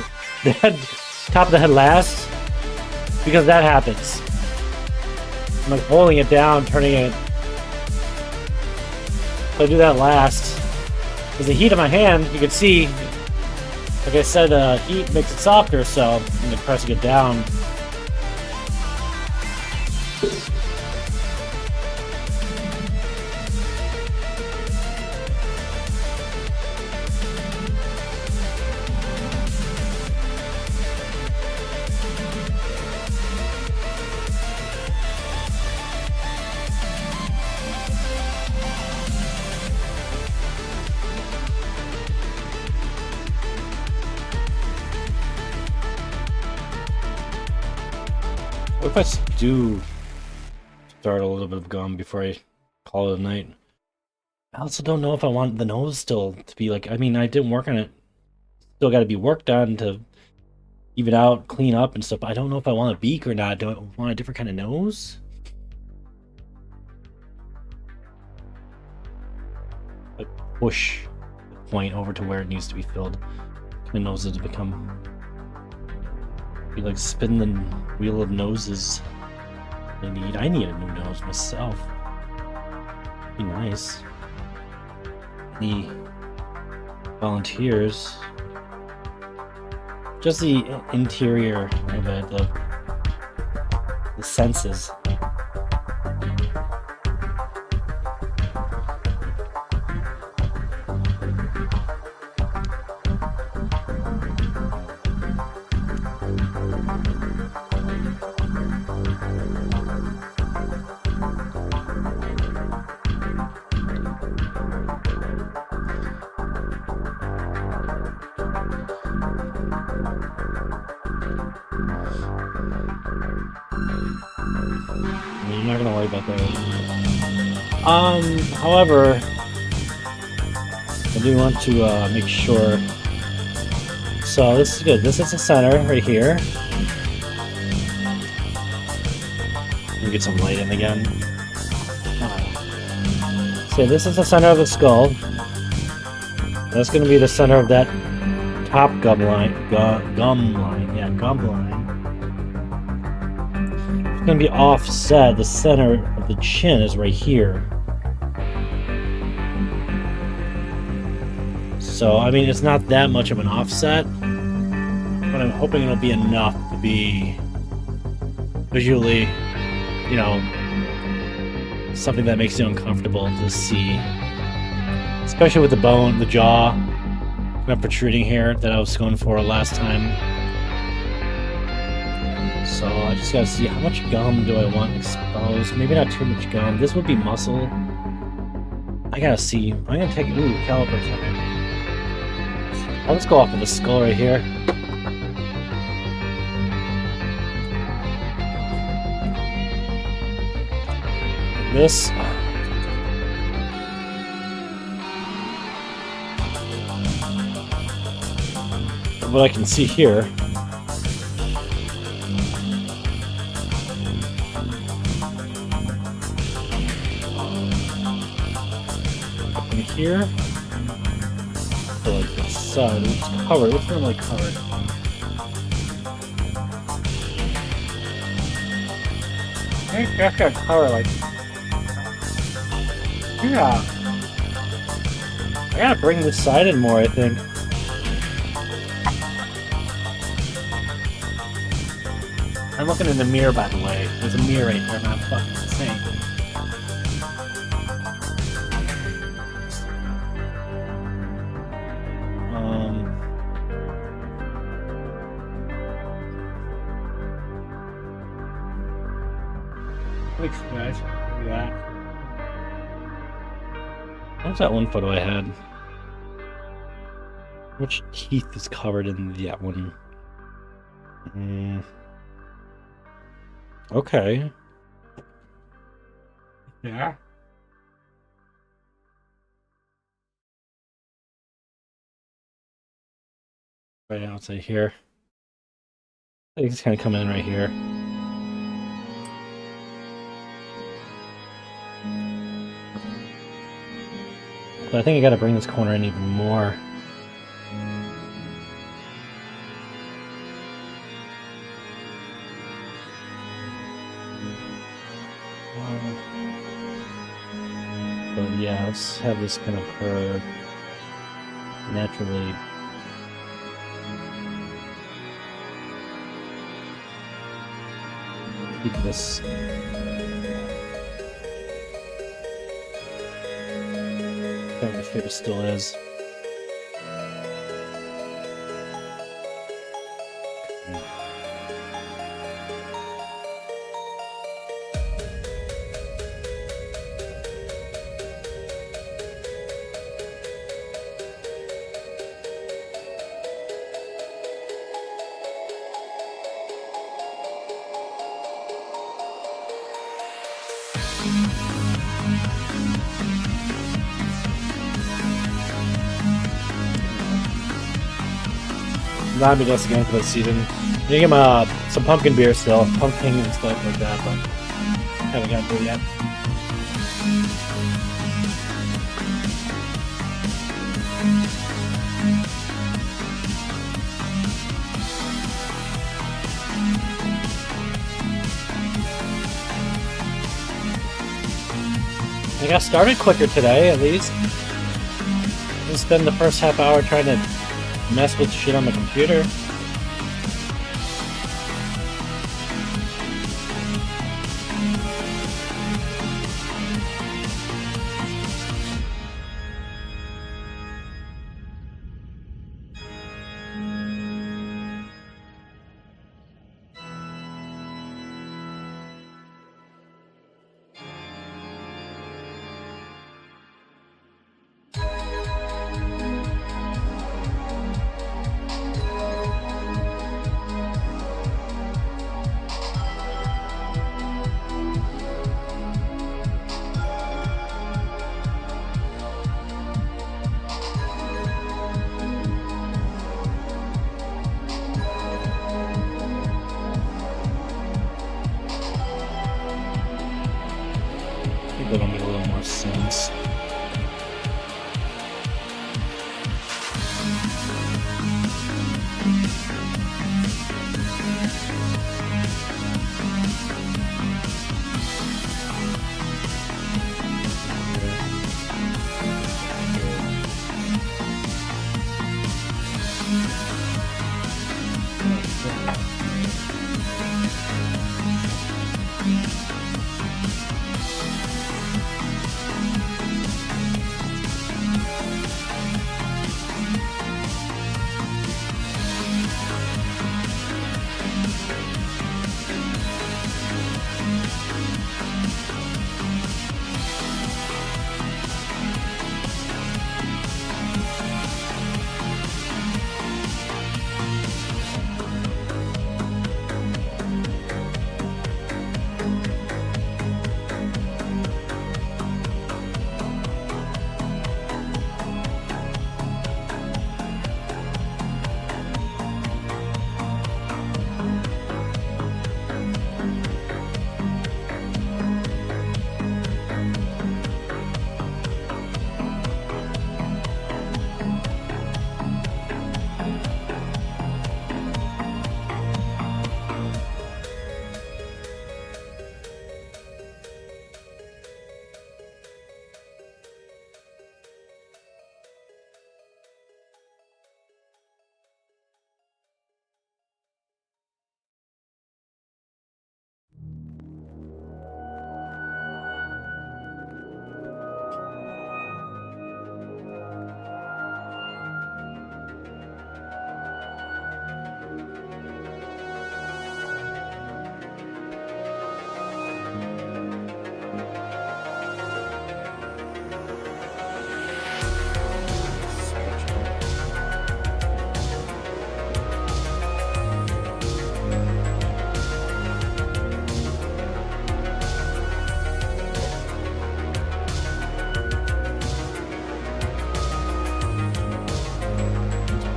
head, top of the head last, because that happens. I'm like holding it down, turning it. So I do that last. Because the heat of my hand, you can see, like I said, heat makes it softer, so I'm like pressing it down. What if I do start a little bit of gum before I call it a night? I also don't know if I want the nose still to be like, I mean, I didn't work on it. Still got to be worked on to even out, clean up and stuff, but I don't know if I want a beak or not. Do I want a different kind of nose? Like push the point over to where it needs to be filled. My noses become... Be like spin the wheel of noses. I need a new nose myself. Be nice. Any volunteers? Just the interior of it, the senses. I'm not gonna worry about that. However, I do want to make sure. So this is good. This is the center right here. Let me get some light in again. So this is the center of the skull. That's gonna be the center of that top gum line. Gum line. Yeah, gum line. Going to be offset. The center of the chin is right here. So, I mean, it's not that much of an offset, but I'm hoping it'll be enough to be visually, you know, something that makes you uncomfortable to see. Especially with the bone, the jaw, kind of protruding here that I was going for last time. So I just gotta see how much gum do I want exposed. Maybe not too much gum. This would be muscle. I gotta see. I'm gonna take caliper time. Let's go off of the skull right here. This. What I can see here. Here, so like the side, it's covered. What's normally covered? I think that's got cover like. Yeah, I gotta bring this side in more. I think. I'm looking in the mirror, by the way. There's a mirror right there. I'm not fucking insane. Guys, look at that. What's that one photo I had? Which teeth is covered in that one? Okay. Yeah. Right outside here. I think it's kind of coming in right here. But I think I gotta bring this corner in even more. Yeah, let's have this kind of curve naturally. Keep this. Kind of the shape it still is. Not be just again for the season. You can get my some pumpkin beer still, pumpkin and stuff like that, but haven't gotten through it yet. I got started quicker today, at least. Didn't spend the first half hour trying to mess with shit on the computer. That'll make a little more sense.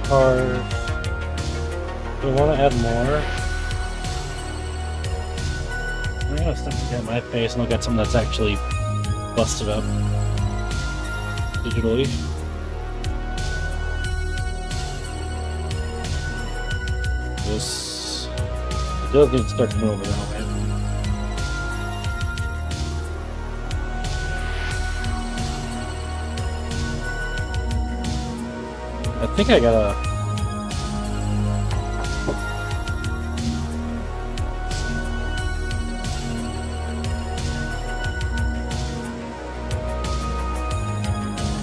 Card. Do I want to add more? I'm gonna start to get my face and look at something that's actually busted up digitally. This it does need to start to move now, right? I think I gotta.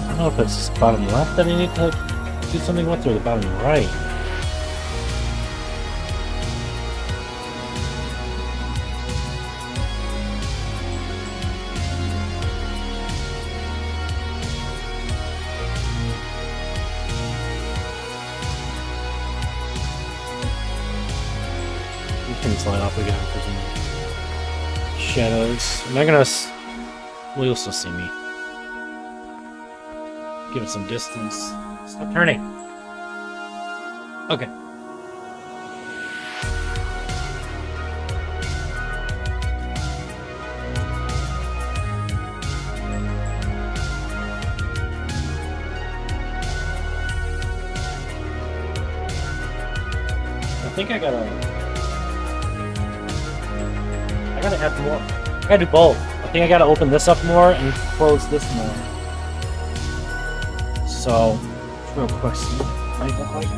I don't know if it's bottom left that I need to do something with, or the bottom right. Things line up again for some shadows. Am I gonna? Well, you'll still see me. Give it some distance. Stop turning. Okay. I think I gotta add more. I gotta do both. I think I gotta open this up more and close this more. So, real quick, see what I look like.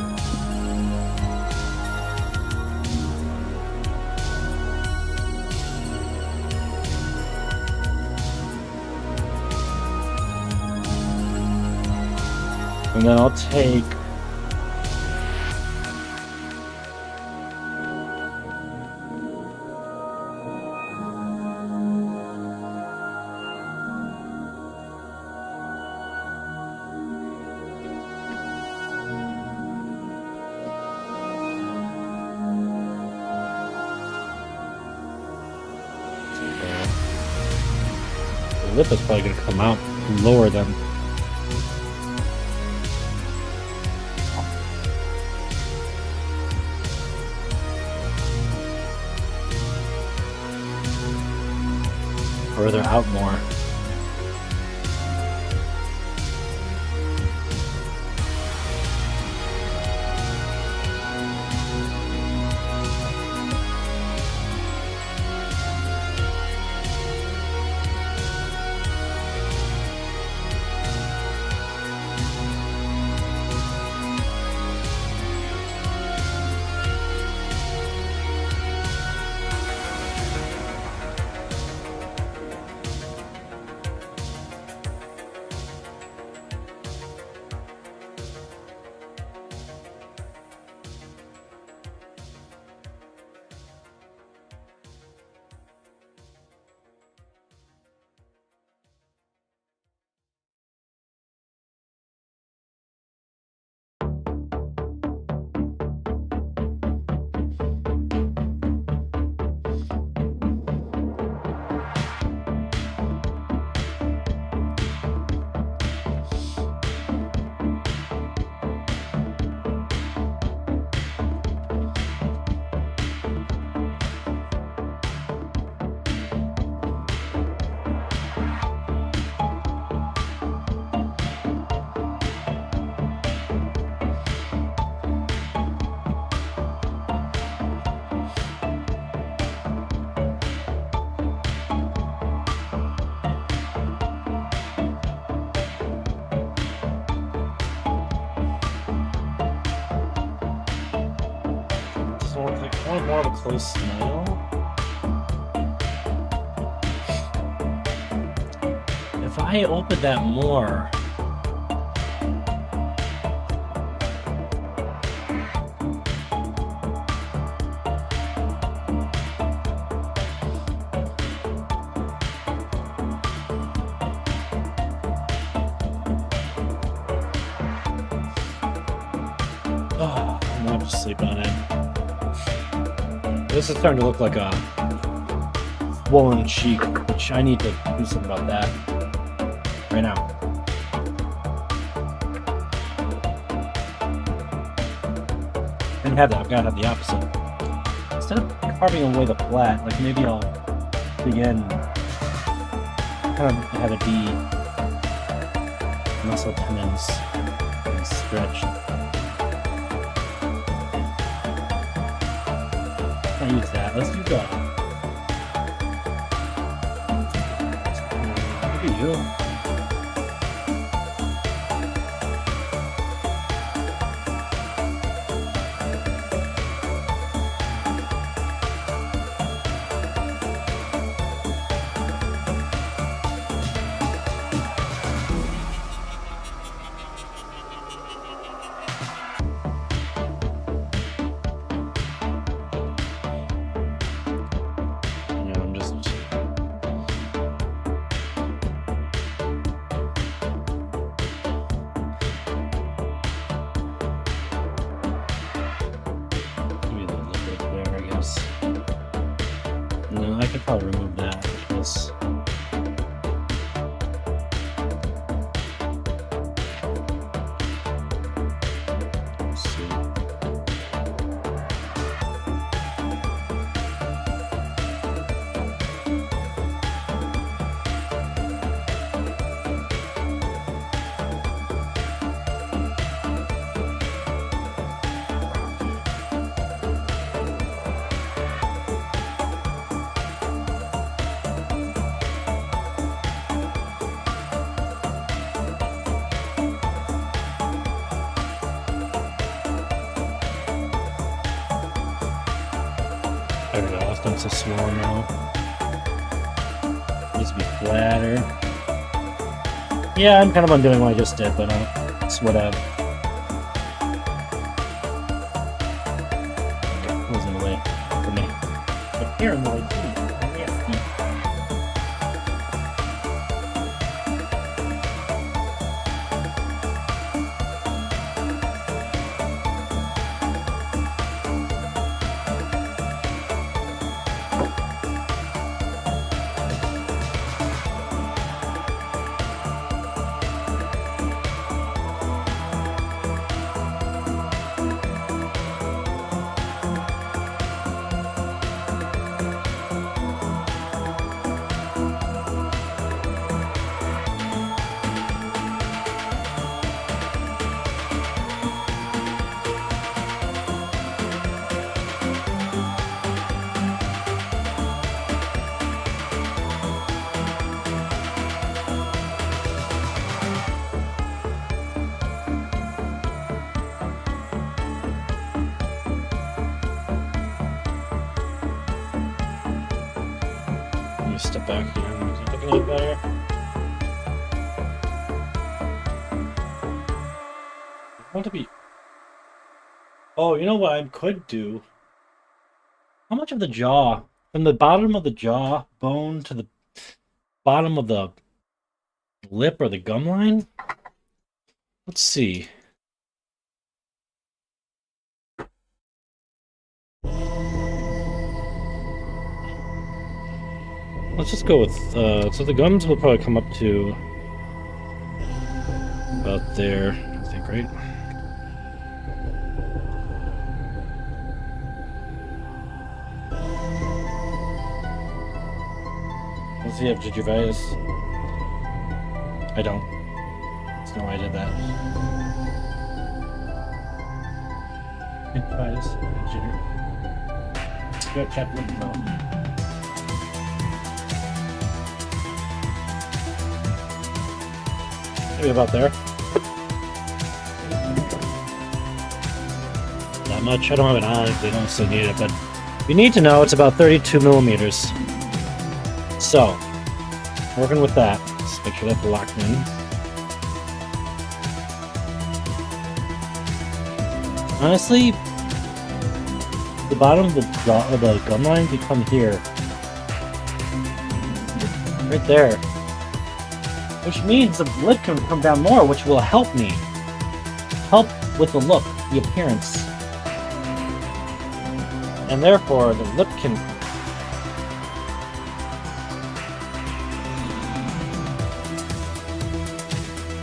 And then I'll take. The lip is probably going to come out lower than. Further out more. More of a close smile. If I open that more, oh, I'm gonna have to sleep on it. This is starting to look like a swollen cheek, which I need to do something about that right now. And have that, I've got to have the opposite. Instead of carving away the flat, like maybe I'll begin kind of have a D, muscle tendons and stretch. I'll use that. Let's do that. Look at you. probably remove that because let's see. There we go. It's not so small now. Needs to be flatter. Yeah, I'm kind of undoing what I just did, but it's whatever. It was in the way for me. But here in the way too. Step back here and look a little better. I want to be. Oh, you know what I could do? How much of the jaw, from the bottom of the jaw bone to the bottom of the lip or the gum line? Let's see. Let's just go with, so the gums will probably come up to about there, I think, right? Does he have gingivitis? I don't. That's no way I did that. Gingivitis? Ginger. Got chapped lip mouth. Maybe about there. Not much. I don't have it on. They don't still need it, but you need to know it's about 32 millimeters. So, working with that. Just make sure that's locked in. Honestly, the bottom of the jaw of the gum line could come here, right there. Which means the lip can come down more, which will help me. Help with the look, the appearance. And therefore, the lip can...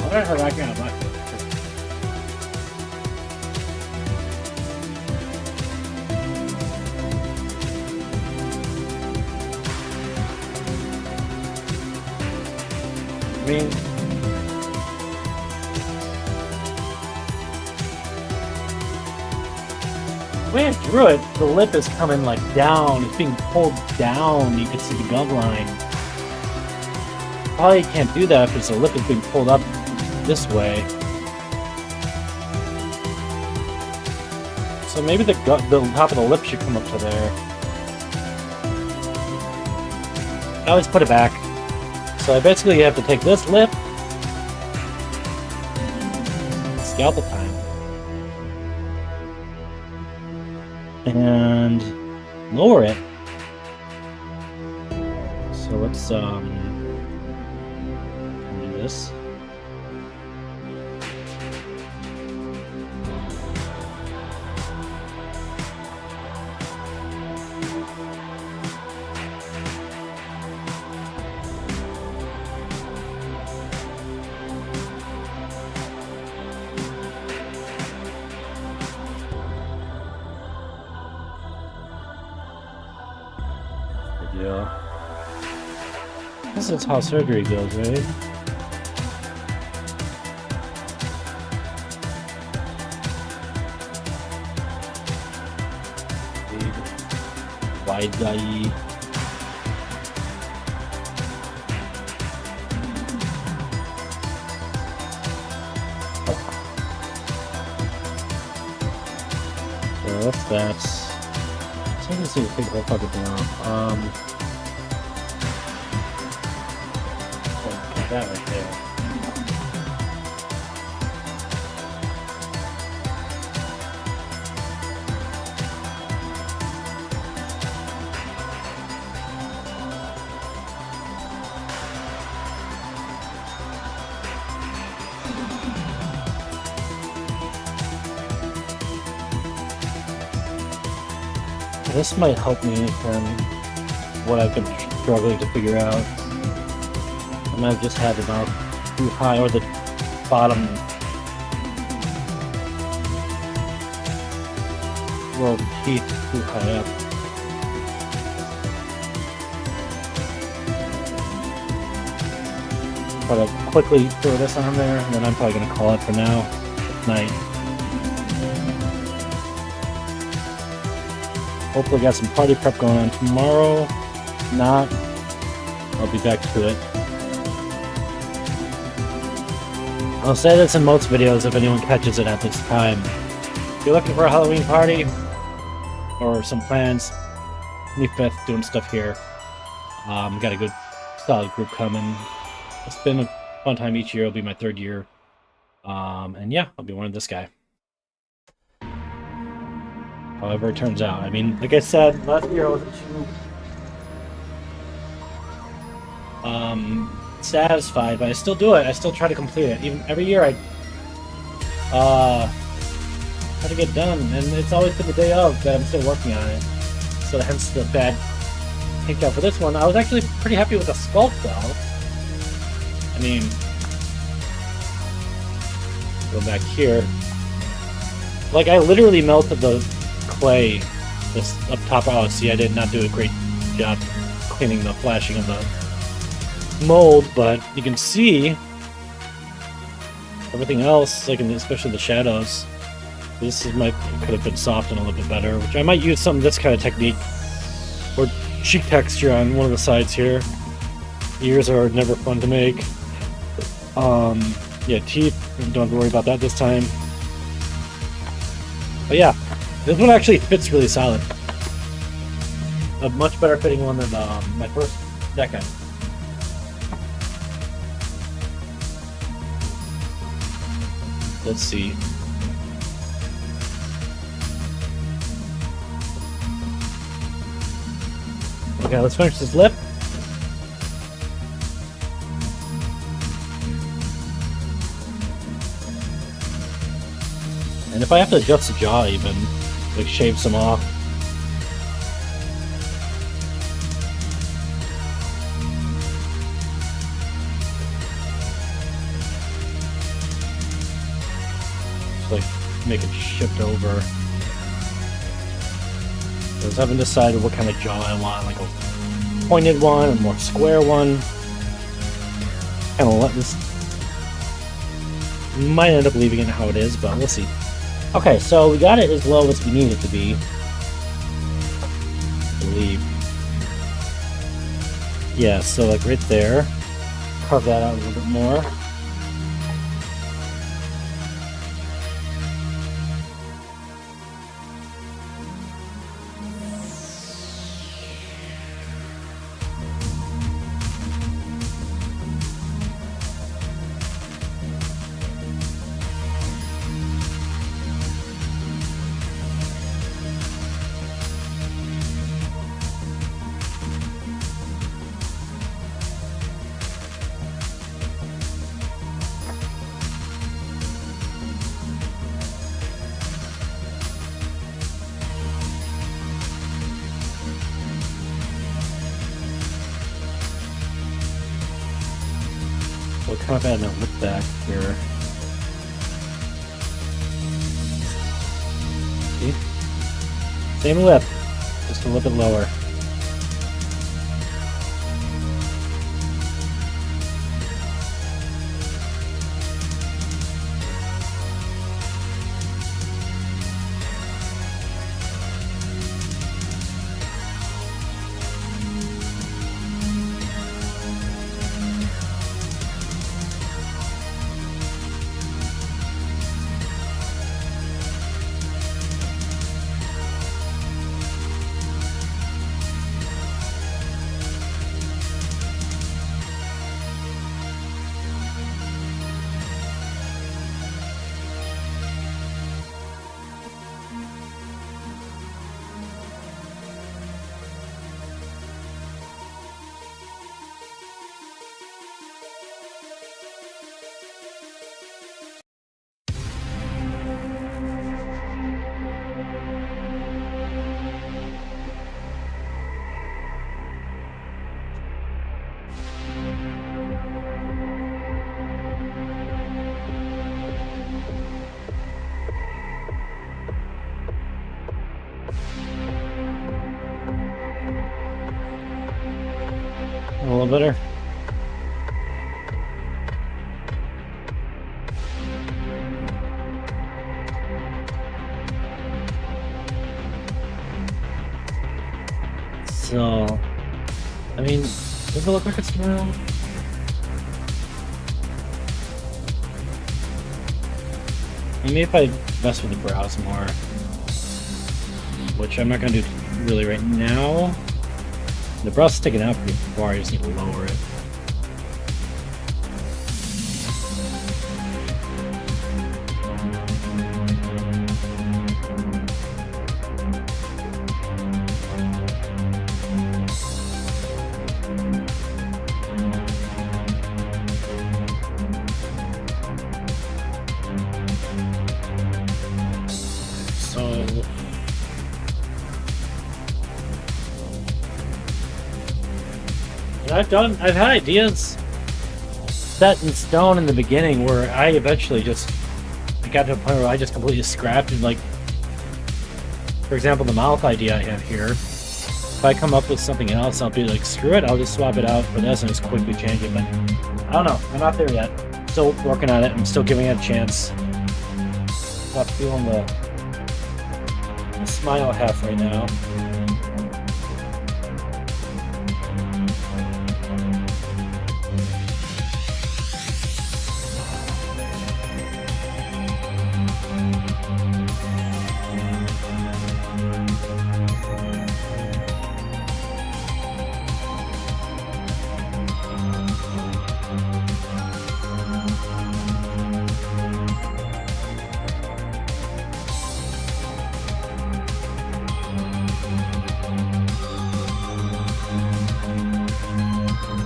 I'm gonna have that kind of much. I mean, the way I drew it, the lip is coming like down. It's being pulled down. You can see the gum line. Probably can't do that because the lip is being pulled up this way. So maybe the top of the lip should come up to there. I always put it back. So basically you have to take this lip, scalp the time, and lower it. So let's do this. Yeah. This is how surgery goes, right? Wide guy. So that's that. So let's see if we can fuck it down. That right there. This might help me from what I've been struggling to figure out. I might have just had the mouth too high, or the bottom row of teeth too high up. Try to quickly throw this on there, and then I'm probably going to call it for now. Night. Hopefully got some party prep going on tomorrow. If not, I'll be back to it. I'll say this in most videos if anyone catches it at this time. If you're looking for a Halloween party or some plans, me 5th doing stuff here. Got a good solid group coming. It's been a fun time each year. It'll be my 3rd year. And yeah, I'll be one of this guy. However it turns out. I mean, like I said, last year I wasn't too satisfied, but I still do it. I still try to complete it. Even every year I try to get done, and it's always been the day of that I'm still working on it. So hence the bad pink job for this one. I was actually pretty happy with the sculpt though. I mean, go back here. Like I literally melted the clay this up top. Oh, see, I did not do a great job cleaning the flashing of the mold, but you can see everything else, like especially the shadows. This is could have been softened a little bit better, which I might use some of this kind of technique or cheek texture on one of the sides here. Ears are never fun to make. Yeah, teeth, don't have to worry about that this time. But yeah, this one actually fits really solid. A much better fitting one than my first deck. Let's see. Okay, let's finish this lip. And if I have to adjust the jaw even, like shave some off. Just like make it shift over. So I haven't decided what kind of jaw I want, like a pointed one, a more square one. Kind of let this. Might end up leaving it how it is, but we'll see. Okay, so we got it as low as we need it to be. I believe. Yeah, so like right there. Carve that out a little bit more. We'll kind of add a lip back here. See? Same lip, just a little bit lower. little better? So, I mean, does it look like a smile? Maybe if I mess with the brows more, which I'm not gonna do really right now. The brow's sticking out pretty far, I just need to lower it. I've had ideas set in stone in the beginning where I eventually I got to a point where I just completely scrapped and, like, for example, the mouth idea I have here. If I come up with something else, I'll be like, screw it, I'll just swap it out for this and just quickly change it. But I don't know, I'm not there yet. Still working on it, I'm still giving it a chance. Not feeling the smile half right now.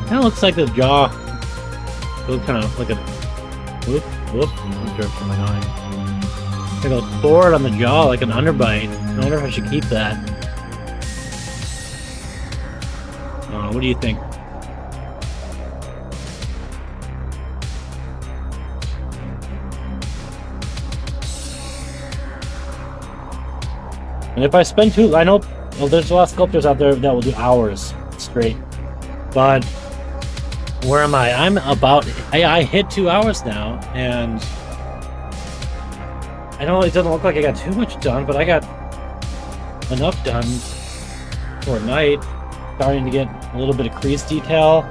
Kind of looks like the jaw goes kind of like a whoop. I'm jerking my eye. It goes forward on the jaw like an underbite. I wonder if I should keep that. What do you think? And if I spend I know there's a lot of sculptors out there that will do hours straight. But where am I? I hit 2 hours now, and I know it doesn't look like I got too much done, but I got enough done for a night. Starting to get a little bit of crease detail,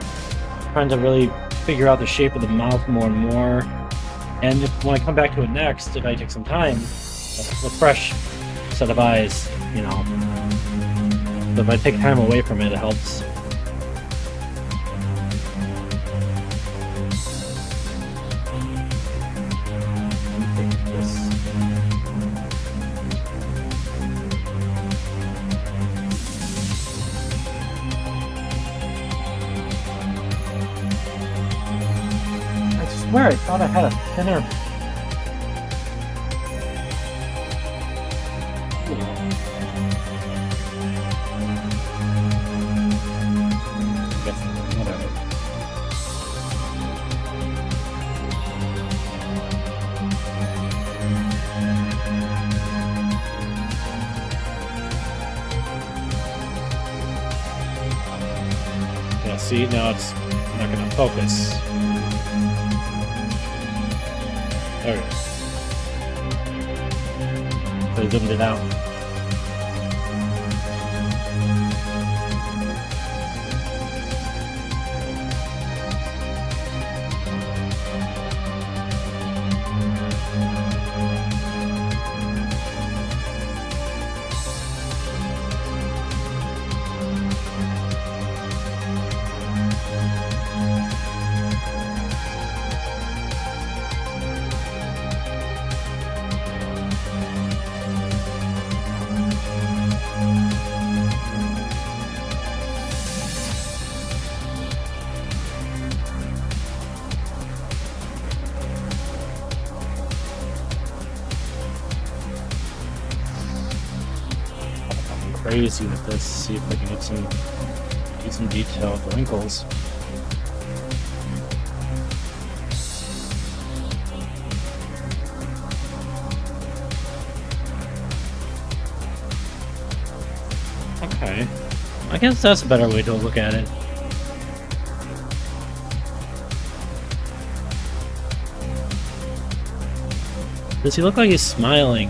trying to really figure out the shape of the mouth more and more. And when I come back to it next, if I take some time, a fresh set of eyes, you know. But if I take time away from it, it helps. I thought I had a thinner. Whatever. Yeah, see, now it's not going to focus. There it is. So I zoomed it out. Crazy with this. See if I can get some detail with the wrinkles. Okay, I guess that's a better way to look at it. Does he look like he's smiling?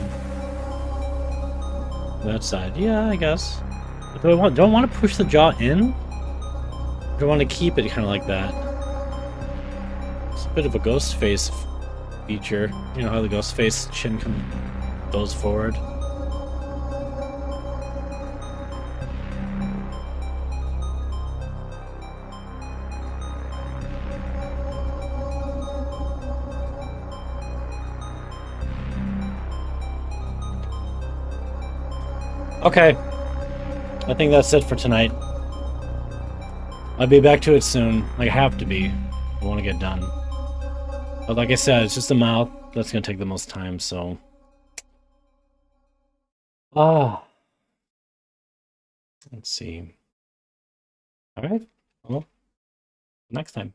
That side, yeah, I guess. But do I want to push the jaw in? Or do I want to keep it kind of like that? It's a bit of a ghost face feature. You know how the ghost face chin goes forward. Okay, I think that's it for tonight. I'll be back to it soon. I have to be. I want to get done. But like I said, it's just the mouth that's going to take the most time, so... Let's see. Alright, well, next time.